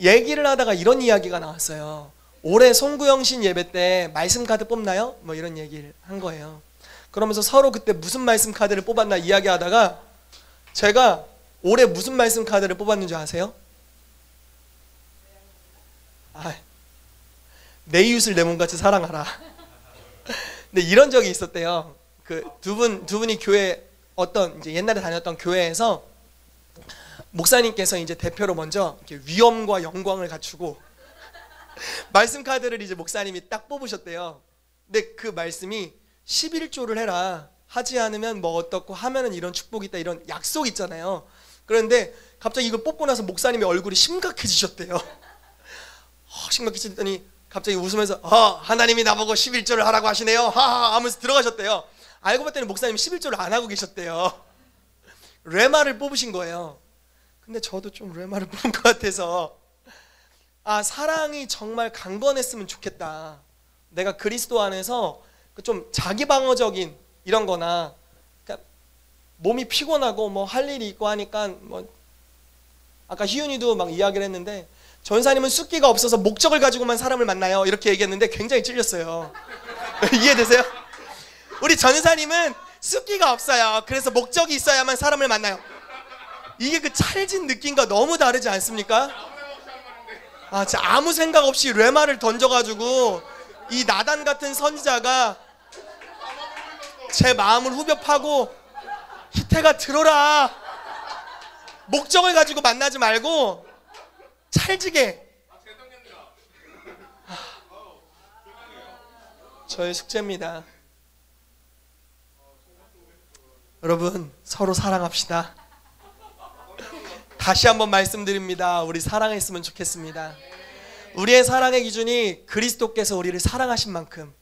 S1: 얘기를 하다가 이런 이야기가 나왔어요. 올해 송구영신 예배 때 말씀 카드 뽑나요? 뭐 이런 얘기를 한 거예요. 그러면서 서로 그때 무슨 말씀 카드를 뽑았나 이야기하다가 제가 올해 무슨 말씀 카드를 뽑았는지 아세요? 내 이웃을 내 몸같이 사랑하라. 근데 이런 적이 있었대요. 그 두 분이 교회, 어떤 이제 옛날에 다녔던 교회에서 목사님께서 이제 대표로 먼저 이렇게 위엄과 영광을 갖추고 말씀 카드를 이제 목사님이 딱 뽑으셨대요. 근데 그 말씀이 11조를 해라, 하지 않으면 뭐 어떻고, 하면은 이런 축복이 있다, 이런 약속 있잖아요. 그런데 갑자기 이걸 뽑고 나서 목사님의 얼굴이 심각해지셨대요. 심각해지더니 갑자기 웃으면서 하나님이 나보고 11조를 하라고 하시네요, 하하 하면서 들어가셨대요. 알고 봤더니 목사님이 11조를 안 하고 계셨대요. 레마를 뽑으신 거예요. 근데 저도 좀 레마를 뽑은 것 같아서 사랑이 정말 강건했으면 좋겠다. 내가 그리스도 안에서 좀 자기방어적인 이런 거나, 그러니까 몸이 피곤하고 뭐 할 일이 있고 하니까, 뭐 아까 희윤이도 막 이야기를 했는데 전사님은 숫기가 없어서 목적을 가지고만 사람을 만나요 이렇게 얘기했는데 굉장히 찔렸어요. 이해되세요? 우리 전사님은 숫기가 없어요. 그래서 목적이 있어야만 사람을 만나요. 이게 그 찰진 느낌과 너무 다르지 않습니까? 진짜 아무 생각 없이 레마를 던져가지고 이 나단 같은 선지자가 제 마음을 후벼 파고, 희태가 들어라, 목적을 가지고 만나지 말고 찰지게. 저의 숙제입니다. 여러분, 서로 사랑합시다. 다시 한번 말씀드립니다. 우리 사랑했으면 좋겠습니다. 우리의 사랑의 기준이 그리스도께서 우리를 사랑하신 만큼,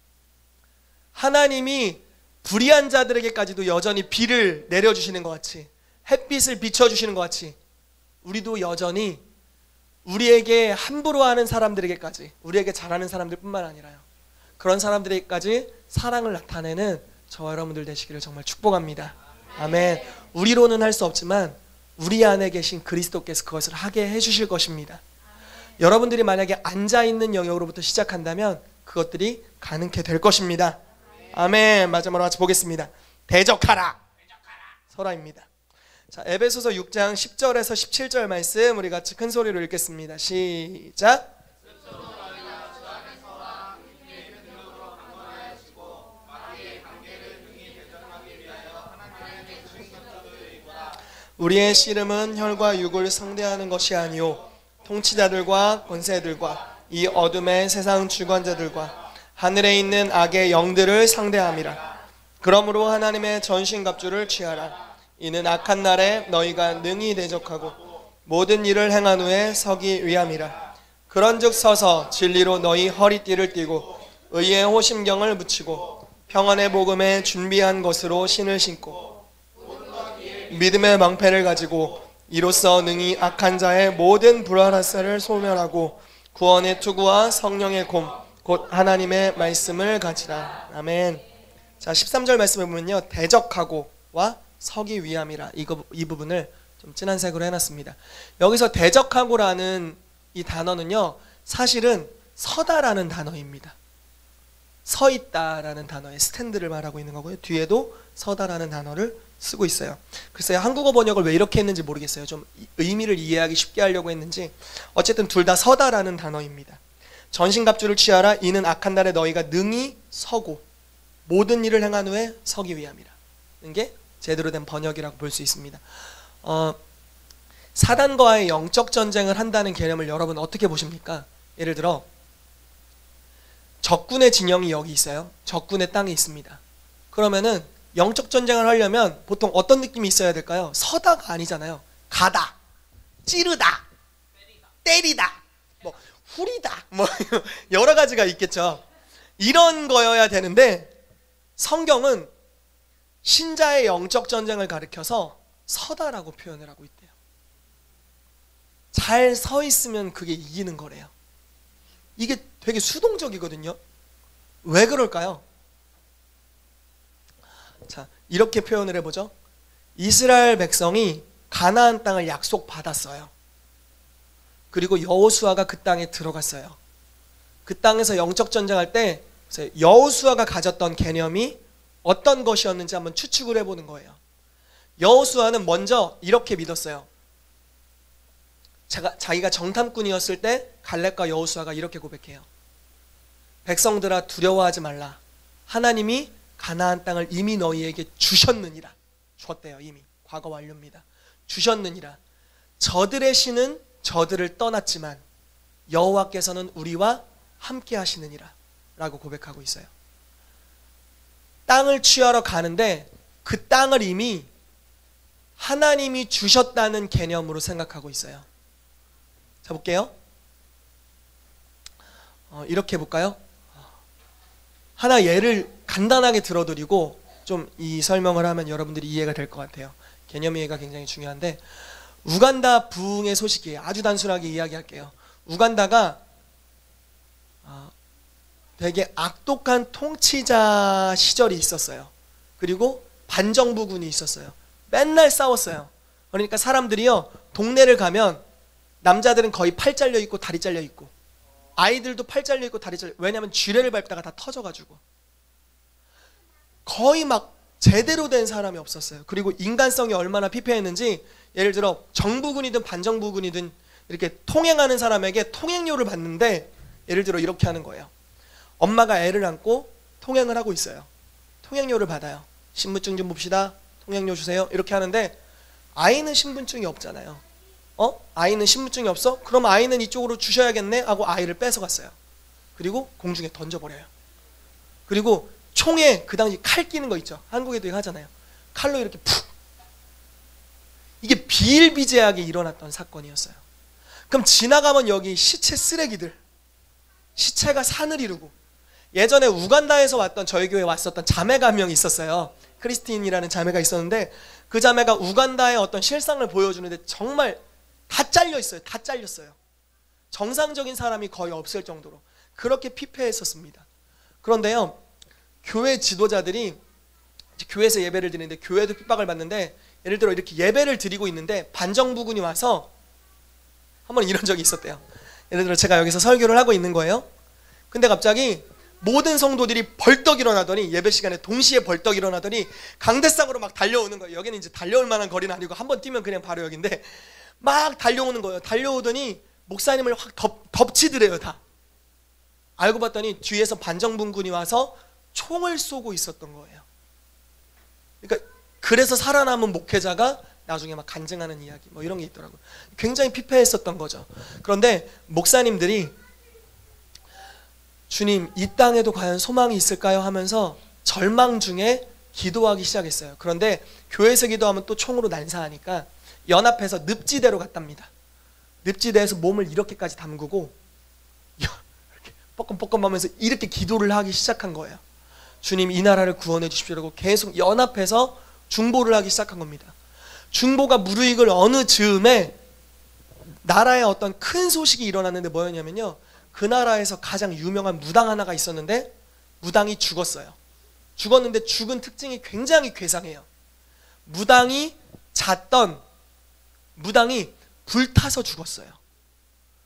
S1: 하나님이 불의한 자들에게까지도 여전히 비를 내려주시는 것 같이, 햇빛을 비춰주시는 것 같이, 우리도 여전히 우리에게 함부로 하는 사람들에게까지, 우리에게 잘하는 사람들뿐만 아니라요, 그런 사람들에게까지 사랑을 나타내는 저와 여러분들 되시기를 정말 축복합니다. 아멘. 우리로는 할 수 없지만 우리 안에 계신 그리스도께서 그것을 하게 해주실 것입니다. 여러분들이 만약에 앉아있는 영역으로부터 시작한다면 그것들이 가능케 될 것입니다. 아멘. 마지막으로 같이 보겠습니다. 대적하라. 설화입니다. 자, 에베소서 6장 10절에서 17절 말씀 우리 같이 큰 소리로 읽겠습니다. 시작. 우리의 씨름은 혈과 육을 상대하는 것이 아니요 통치자들과 권세들과 이 어둠의 세상 주관자들과 하늘에 있는 악의 영들을 상대함이라. 그러므로 하나님의 전신갑주를 취하라. 이는 악한 날에 너희가 능히 대적하고 모든 일을 행한 후에 서기 위함이라. 그런즉 서서 진리로 너희 허리띠를 띠고 의의 호심경을 붙이고 평안의 복음에 준비한 것으로 신을 신고 믿음의 방패를 가지고 이로써 능히 악한 자의 모든 불화살을 소멸하고 구원의 투구와 성령의 곰 곧 하나님의 말씀을 가지라. 아멘. 자, 13절 말씀에 보면요, 대적하고와 서기 위함이라, 이 부분을 좀 진한 색으로 해놨습니다. 여기서 대적하고라는 이 단어는요, 사실은 서다라는 단어입니다. 서 있다라는 단어의 스탠드를 말하고 있는 거고요, 뒤에도 서다라는 단어를 쓰고 있어요. 글쎄요, 한국어 번역을 왜 이렇게 했는지 모르겠어요. 좀 의미를 이해하기 쉽게 하려고 했는지, 어쨌든 둘 다 서다라는 단어입니다. 전신갑주를 취하라. 이는 악한 날에 너희가 능히 서고 모든 일을 행한 후에 서기 위함이라. 이게 제대로 된 번역이라고 볼 수 있습니다. 사단과의 영적 전쟁을 한다는 개념을 여러분 어떻게 보십니까? 예를 들어 적군의 진영이 여기 있어요. 적군의 땅에 있습니다. 그러면은 영적 전쟁을 하려면 보통 어떤 느낌이 있어야 될까요? 서다가 아니잖아요. 가다, 찌르다, 때리다, 뭐 후리다, 뭐 여러 가지가 있겠죠. 이런 거여야 되는데 성경은 신자의 영적 전쟁을 가리켜서 서다라고 표현을 하고 있대요. 잘 서 있으면 그게 이기는 거래요. 이게 되게 수동적이거든요. 왜 그럴까요? 자, 이렇게 표현을 해보죠. 이스라엘 백성이 가나안 땅을 약속받았어요. 그리고 여호수아가 그 땅에 들어갔어요. 그 땅에서 영적 전쟁할 때 여호수아가 가졌던 개념이 어떤 것이었는지 한번 추측을 해보는 거예요. 여호수아는 먼저 이렇게 믿었어요. 자기가 정탐꾼이었을 때 갈렙과 여호수아가 이렇게 고백해요. 백성들아 두려워하지 말라. 하나님이 가나안 땅을 이미 너희에게 주셨느니라. 줬대요. 이미 과거 완료입니다. 주셨느니라. 저들의 신은 저들을 떠났지만 여호와께서는 우리와 함께 하시느니라 라고 고백하고 있어요. 땅을 취하러 가는데 그 땅을 이미 하나님이 주셨다는 개념으로 생각하고 있어요. 자, 볼게요. 이렇게 해볼까요? 하나 예를 간단하게 들어드리고 좀 이 설명을 하면 여러분들이 이해가 될 것 같아요. 개념 이해가 굉장히 중요한데, 우간다 부흥의 소식이에요. 아주 단순하게 이야기할게요. 우간다가 되게 악독한 통치자 시절이 있었어요. 그리고 반정부군이 있었어요. 맨날 싸웠어요. 그러니까 사람들이요, 동네를 가면 남자들은 거의 팔 잘려 있고 다리 잘려 있고, 아이들도 팔 잘려 있고 다리 잘려. 왜냐면 쥐레를 밟다가 다 터져가지고 거의 막 제대로 된 사람이 없었어요. 그리고 인간성이 얼마나 피폐했는지, 예를 들어 정부군이든 반정부군이든 이렇게 통행하는 사람에게 통행료를 받는데, 예를 들어 이렇게 하는 거예요. 엄마가 애를 안고 통행을 하고 있어요. 통행료를 받아요. 신분증 좀 봅시다. 통행료 주세요. 이렇게 하는데 아이는 신분증이 없잖아요. 아이는 신분증이 없어? 그럼 아이는 이쪽으로 주셔야겠네 하고 아이를 뺏어갔어요. 그리고 공중에 던져버려요. 그리고 총에 그 당시 칼 끼는 거 있죠. 한국에도 이거 하잖아요. 칼로 이렇게 푹. 이게 비일비재하게 일어났던 사건이었어요. 그럼 지나가면 여기 시체 쓰레기들, 시체가 산을 이루고, 예전에 우간다에서 왔던, 저희 교회에 왔었던 자매가 한 명 있었어요. 크리스틴이라는 자매가 있었는데, 그 자매가 우간다의 어떤 실상을 보여주는데 정말 다 잘려 있어요. 다 잘렸어요. 정상적인 사람이 거의 없을 정도로 그렇게 피폐했었습니다. 그런데요, 교회 지도자들이 교회에서 예배를 드리는데, 교회도 핍박을 받는데, 예를 들어 이렇게 예배를 드리고 있는데 반정부군이 와서 한번 이런 적이 있었대요. 예를 들어 제가 여기서 설교를 하고 있는 거예요. 근데 갑자기 모든 성도들이 벌떡 일어나더니, 예배 시간에 동시에 벌떡 일어나더니 강대상으로 막 달려오는 거예요. 여기는 이제 달려올 만한 거리는 아니고 한번 뛰면 그냥 바로 여기인데 막 달려오는 거예요. 달려오더니 목사님을 확 덮치더래요. 다. 알고 봤더니 뒤에서 반정부군이 와서 총을 쏘고 있었던 거예요. 그러니까 그래서 살아남은 목회자가 나중에 막 간증하는 이야기 뭐 이런 게 있더라고요. 굉장히 피폐했었던 거죠. 그런데 목사님들이 주님, 이 땅에도 과연 소망이 있을까요? 하면서 절망 중에 기도하기 시작했어요. 그런데 교회에서 기도하면 또 총으로 난사하니까 연합해서 늪지대로 갔답니다. 늪지대에서 몸을 이렇게까지 담그고 이렇게 뻐끔뻐끔하면서 이렇게 기도를 하기 시작한 거예요. 주님, 이 나라를 구원해 주십시오라고 계속 연합해서 중보를 하기 시작한 겁니다. 중보가 무르익을 어느 즈음에 나라에 어떤 큰 소식이 일어났는데 뭐였냐면요, 그 나라에서 가장 유명한 무당 하나가 있었는데 무당이 죽었어요. 죽었는데 죽은 특징이 굉장히 괴상해요. 무당이 불타서 죽었어요.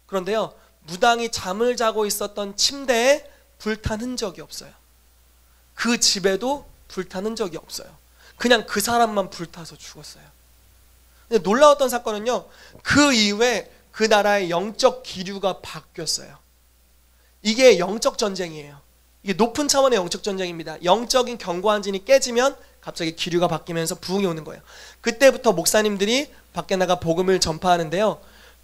S1: 그런데요, 무당이 잠을 자고 있었던 침대에 불탄 흔적이 없어요. 그 집에도 불탄 흔적이 없어요. 그냥 그 사람만 불타서 죽었어요. 근데 놀라웠던 사건은요, 그 이후에 그 나라의 영적 기류가 바뀌었어요. 이게 영적 전쟁이에요. 이게 높은 차원의 영적 전쟁입니다. 영적인 견고한진이 깨지면 갑자기 기류가 바뀌면서 부흥이 오는 거예요. 그때부터 목사님들이 밖에 나가 복음을 전파하는데요,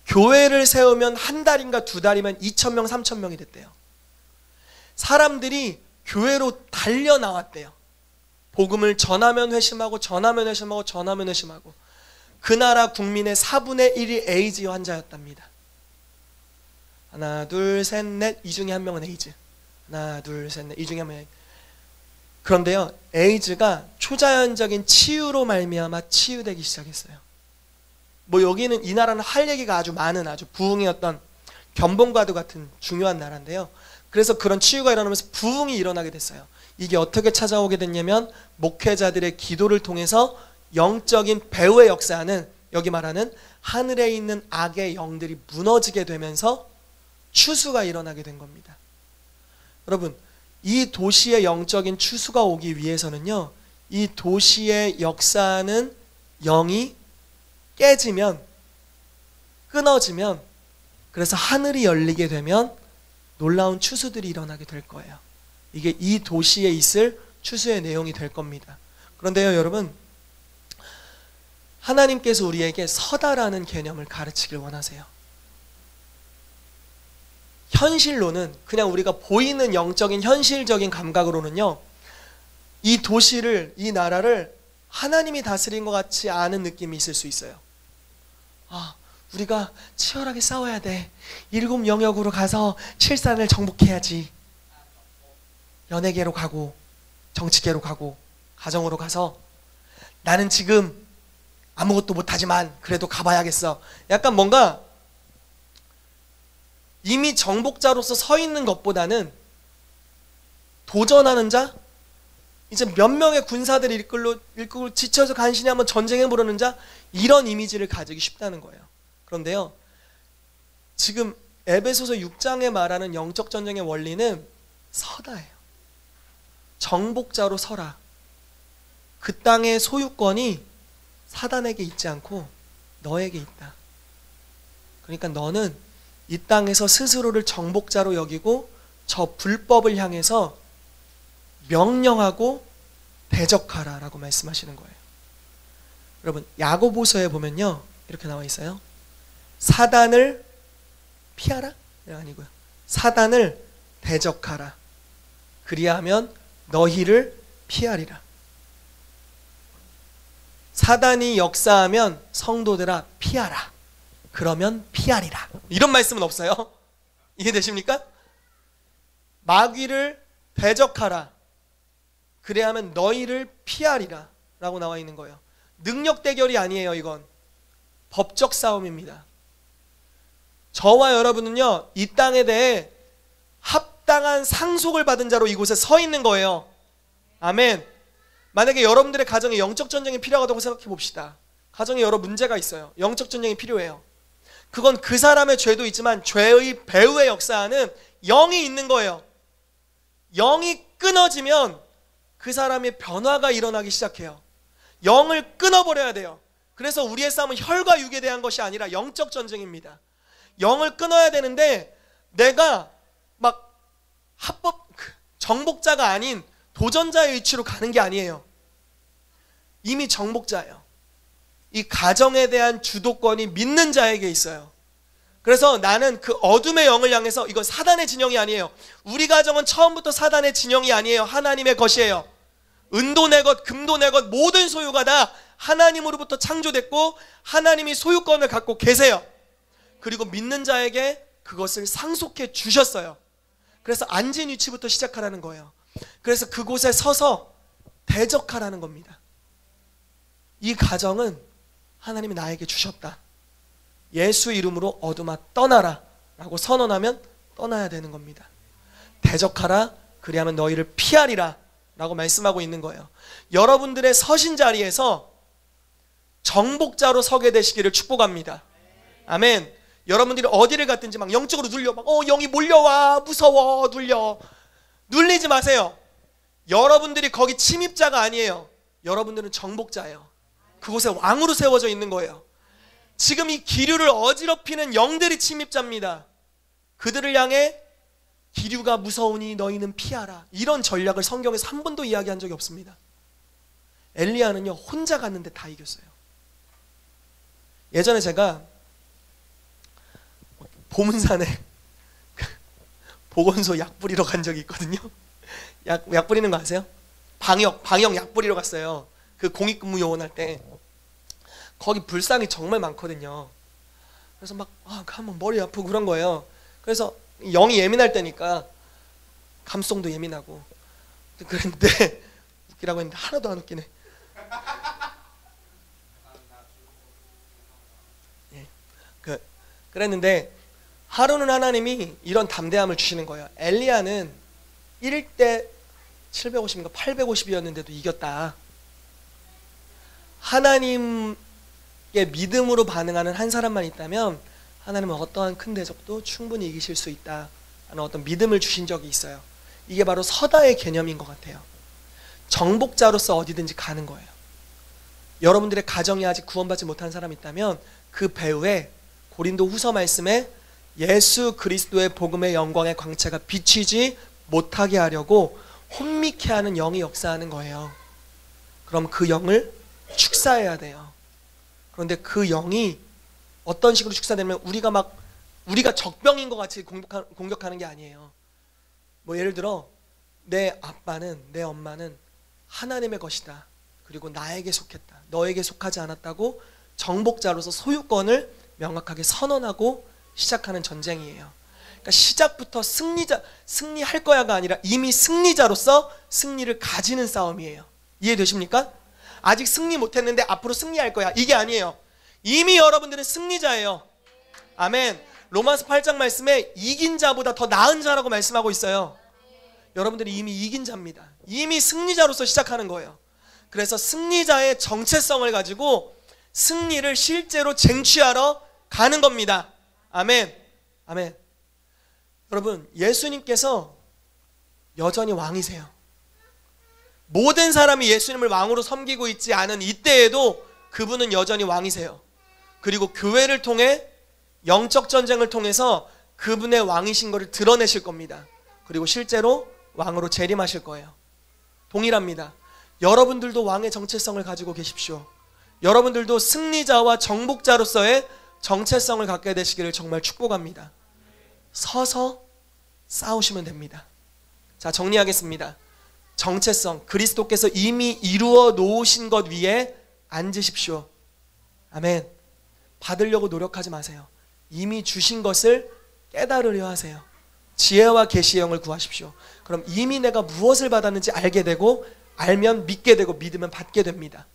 S1: 교회를 세우면 한 달인가 두 달이면 2,000명, 3,000명이 됐대요. 사람들이 교회로 달려 나왔대요. 복음을 전하면 회심하고 전하면 회심하고 전하면 회심하고. 그 나라 국민의 4분의 1이 에이즈 환자였답니다. 하나 둘 셋 넷, 이 중에 한 명은 에이즈. 하나 둘 셋 넷, 이 중에 한 명은 에이즈. 그런데요, 에이즈가 초자연적인 치유로 말미암아 치유되기 시작했어요. 뭐 여기는, 이 나라는 할 얘기가 아주 많은, 아주 부흥의 어떤 견본과도 같은 중요한 나라인데요, 그래서 그런 치유가 일어나면서 부흥이 일어나게 됐어요. 이게 어떻게 찾아오게 됐냐면 목회자들의 기도를 통해서 영적인 배후의 역사하는, 여기 말하는 하늘에 있는 악의 영들이 무너지게 되면서 추수가 일어나게 된 겁니다. 여러분, 이 도시의 영적인 추수가 오기 위해서는요, 이 도시의 역사하는 영이 깨지면, 끊어지면, 그래서 하늘이 열리게 되면 놀라운 추수들이 일어나게 될 거예요. 이게 이 도시에 있을 추수의 내용이 될 겁니다. 그런데요, 여러분, 하나님께서 우리에게 서다라는 개념을 가르치길 원하세요. 현실로는, 그냥 우리가 보이는 영적인 현실적인 감각으로는요, 이 도시를, 이 나라를 하나님이 다스린 것 같지 않은 느낌이 있을 수 있어요. 아, 우리가 치열하게 싸워야 돼. 7 영역으로 가서 7산을 정복해야지. 연예계로 가고 정치계로 가고 가정으로 가서 나는 지금 아무것도 못하지만 그래도 가봐야겠어. 약간 뭔가 이미 정복자로서 서 있는 것보다는 도전하는 자, 이제 몇 명의 군사들을 이끌고 지쳐서 간신히 한번 전쟁에 부르는 자, 이런 이미지를 가지기 쉽다는 거예요. 그런데요, 지금 에베소서 6장에 말하는 영적 전쟁의 원리는 서다예요. 정복자로 서라. 그 땅의 소유권이 사단에게 있지 않고 너에게 있다. 그러니까 너는 이 땅에서 스스로를 정복자로 여기고 저 불법을 향해서 명령하고 대적하라 라고 말씀하시는 거예요. 여러분, 야고보서에 보면요, 이렇게 나와 있어요. 사단을 피하라? 아니고요, 사단을 대적하라. 그리하면 너희를 피하리라. 사단이 역사하면 성도들아 피하라. 그러면 피하리라. 이런 말씀은 없어요. 이해되십니까? 마귀를 대적하라. 그래야 하면 너희를 피하리라 라고 나와 있는 거예요. 능력 대결이 아니에요. 이건 법적 싸움입니다. 저와 여러분은요, 이 땅에 대해 합당한 상속을 받은 자로 이곳에 서 있는 거예요. 아멘. 만약에 여러분들의 가정에 영적 전쟁이 필요하다고 생각해 봅시다. 가정에 여러 문제가 있어요. 영적 전쟁이 필요해요. 그건 그 사람의 죄도 있지만 죄의 배후에 역사하는 영이 있는 거예요. 영이 끊어지면 그 사람의 변화가 일어나기 시작해요. 영을 끊어버려야 돼요. 그래서 우리의 싸움은 혈과 육에 대한 것이 아니라 영적 전쟁입니다. 영을 끊어야 되는데 내가 막 정복자가 아닌 도전자의 위치로 가는 게 아니에요. 이미 정복자예요. 이 가정에 대한 주도권이 믿는 자에게 있어요. 그래서 나는 그 어둠의 영을 향해서, 이건 사단의 진영이 아니에요. 우리 가정은 처음부터 사단의 진영이 아니에요. 하나님의 것이에요. 은도 내 것, 금도 내 것, 모든 소유가 다 하나님으로부터 창조됐고 하나님이 소유권을 갖고 계세요. 그리고 믿는 자에게 그것을 상속해 주셨어요. 그래서 앉은 위치부터 시작하라는 거예요. 그래서 그곳에 서서 대적하라는 겁니다. 이 가정은 하나님이 나에게 주셨다. 예수 이름으로 어둠아 떠나라 라고 선언하면 떠나야 되는 겁니다. 대적하라, 그리하면 너희를 피하리라 라고 말씀하고 있는 거예요. 여러분들의 서신 자리에서 정복자로 서게 되시기를 축복합니다. 아멘. 여러분들이 어디를 갔든지 막 영적으로 눌려, 막 영이 몰려와, 무서워, 눌리지 마세요. 여러분들이 거기 침입자가 아니에요. 여러분들은 정복자예요. 그곳에 왕으로 세워져 있는 거예요. 지금 이 기류를 어지럽히는 영들이 침입자입니다. 그들을 향해 기류가 무서우니 너희는 피하라, 이런 전략을 성경에서 한 번도 이야기한 적이 없습니다. 엘리야는요, 혼자 갔는데 다 이겼어요. 예전에 제가 보문산에 보건소 약 뿌리러 간 적이 있거든요. 약 뿌리는 거 아세요? 방역 약 뿌리러 갔어요. 그 공익근무 요원할 때. 거기 불상이 정말 많거든요. 그래서 막 가면 머리 아프고 그런 거예요. 그래서 영이 예민할 때니까 감성도 예민하고 그랬는데 웃기라고 했는데 하나도 안 웃기네. 예. 그랬는데 하루는 하나님이 이런 담대함을 주시는 거예요. 엘리야는 1대 750인가 850이었는데도 이겼다. 하나님의 믿음으로 반응하는 한 사람만 있다면 하나님은 어떠한 큰 대적도 충분히 이기실 수 있다 하는 어떤 믿음을 주신 적이 있어요. 이게 바로 서다의 개념인 것 같아요. 정복자로서 어디든지 가는 거예요. 여러분들의 가정에 아직 구원받지 못한 사람이 있다면 그 배후에 고린도 후서 말씀에 예수 그리스도의 복음의 영광의 광채가 비치지 못하게 하려고 혼미케 하는 영이 역사하는 거예요. 그럼 그 영을 축사해야 돼요. 그런데 그 영이 어떤 식으로 축사되면 우리가 적병인 것 같이 공격하는 게 아니에요. 뭐 예를 들어 내 아빠는, 내 엄마는 하나님의 것이다, 그리고 나에게 속했다, 너에게 속하지 않았다고 정복자로서 소유권을 명확하게 선언하고 시작하는 전쟁이에요. 그러니까 시작부터 승리할 거야가 아니라 이미 승리자로서 승리를 가지는 싸움이에요. 이해되십니까? 아직 승리 못했는데 앞으로 승리할 거야, 이게 아니에요. 이미 여러분들은 승리자예요. 아멘. 로마서 8장 말씀에 이긴 자보다 더 나은 자라고 말씀하고 있어요. 여러분들이 이미 이긴 자입니다. 이미 승리자로서 시작하는 거예요. 그래서 승리자의 정체성을 가지고 승리를 실제로 쟁취하러 가는 겁니다. 아멘. 아멘. 여러분, 예수님께서 여전히 왕이세요. 모든 사람이 예수님을 왕으로 섬기고 있지 않은 이때에도 그분은 여전히 왕이세요. 그리고 교회를 통해, 영적 전쟁을 통해서 그분의 왕이신 것을 드러내실 겁니다. 그리고 실제로 왕으로 재림하실 거예요. 동일합니다. 여러분들도 왕의 정체성을 가지고 계십시오. 여러분들도 승리자와 정복자로서의 정체성을 갖게 되시기를 정말 축복합니다. 서서 싸우시면 됩니다. 자, 정리하겠습니다. 정체성, 그리스도께서 이미 이루어 놓으신 것 위에 앉으십시오. 아멘. 받으려고 노력하지 마세요. 이미 주신 것을 깨달으려 하세요. 지혜와 계시의 영을 구하십시오. 그럼 이미 내가 무엇을 받았는지 알게 되고, 알면 믿게 되고, 믿으면 받게 됩니다.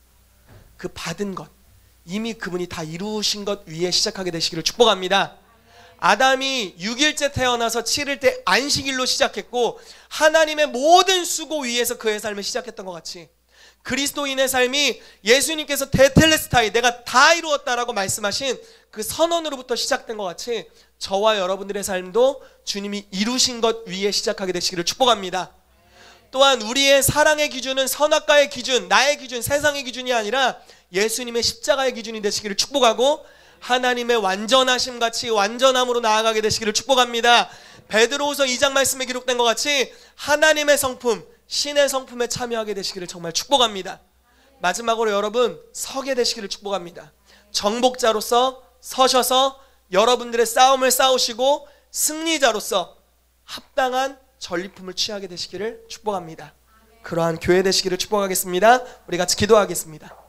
S1: 그 받은 것, 이미 그분이 다 이루신 것 위에 시작하게 되시기를 축복합니다. 아담이 6일째 태어나서 7일째 안식일로 시작했고 하나님의 모든 수고 위에서 그의 삶을 시작했던 것 같이 그리스도인의 삶이 예수님께서 테텔레스타이 내가 다 이루었다라고 말씀하신 그 선언으로부터 시작된 것 같이 저와 여러분들의 삶도 주님이 이루신 것 위에 시작하게 되시기를 축복합니다. 또한 우리의 사랑의 기준은 선악과의 기준, 나의 기준, 세상의 기준이 아니라 예수님의 십자가의 기준이 되시기를 축복하고 하나님의 완전하심 같이 완전함으로 나아가게 되시기를 축복합니다. 베드로후서 2장 말씀에 기록된 것 같이 하나님의 성품, 신의 성품에 참여하게 되시기를 정말 축복합니다. 마지막으로 여러분 서게 되시기를 축복합니다. 정복자로서 서셔서 여러분들의 싸움을 싸우시고 승리자로서 합당한 전리품을 취하게 되시기를 축복합니다. 그러한 교회 되시기를 축복하겠습니다. 우리 같이 기도하겠습니다.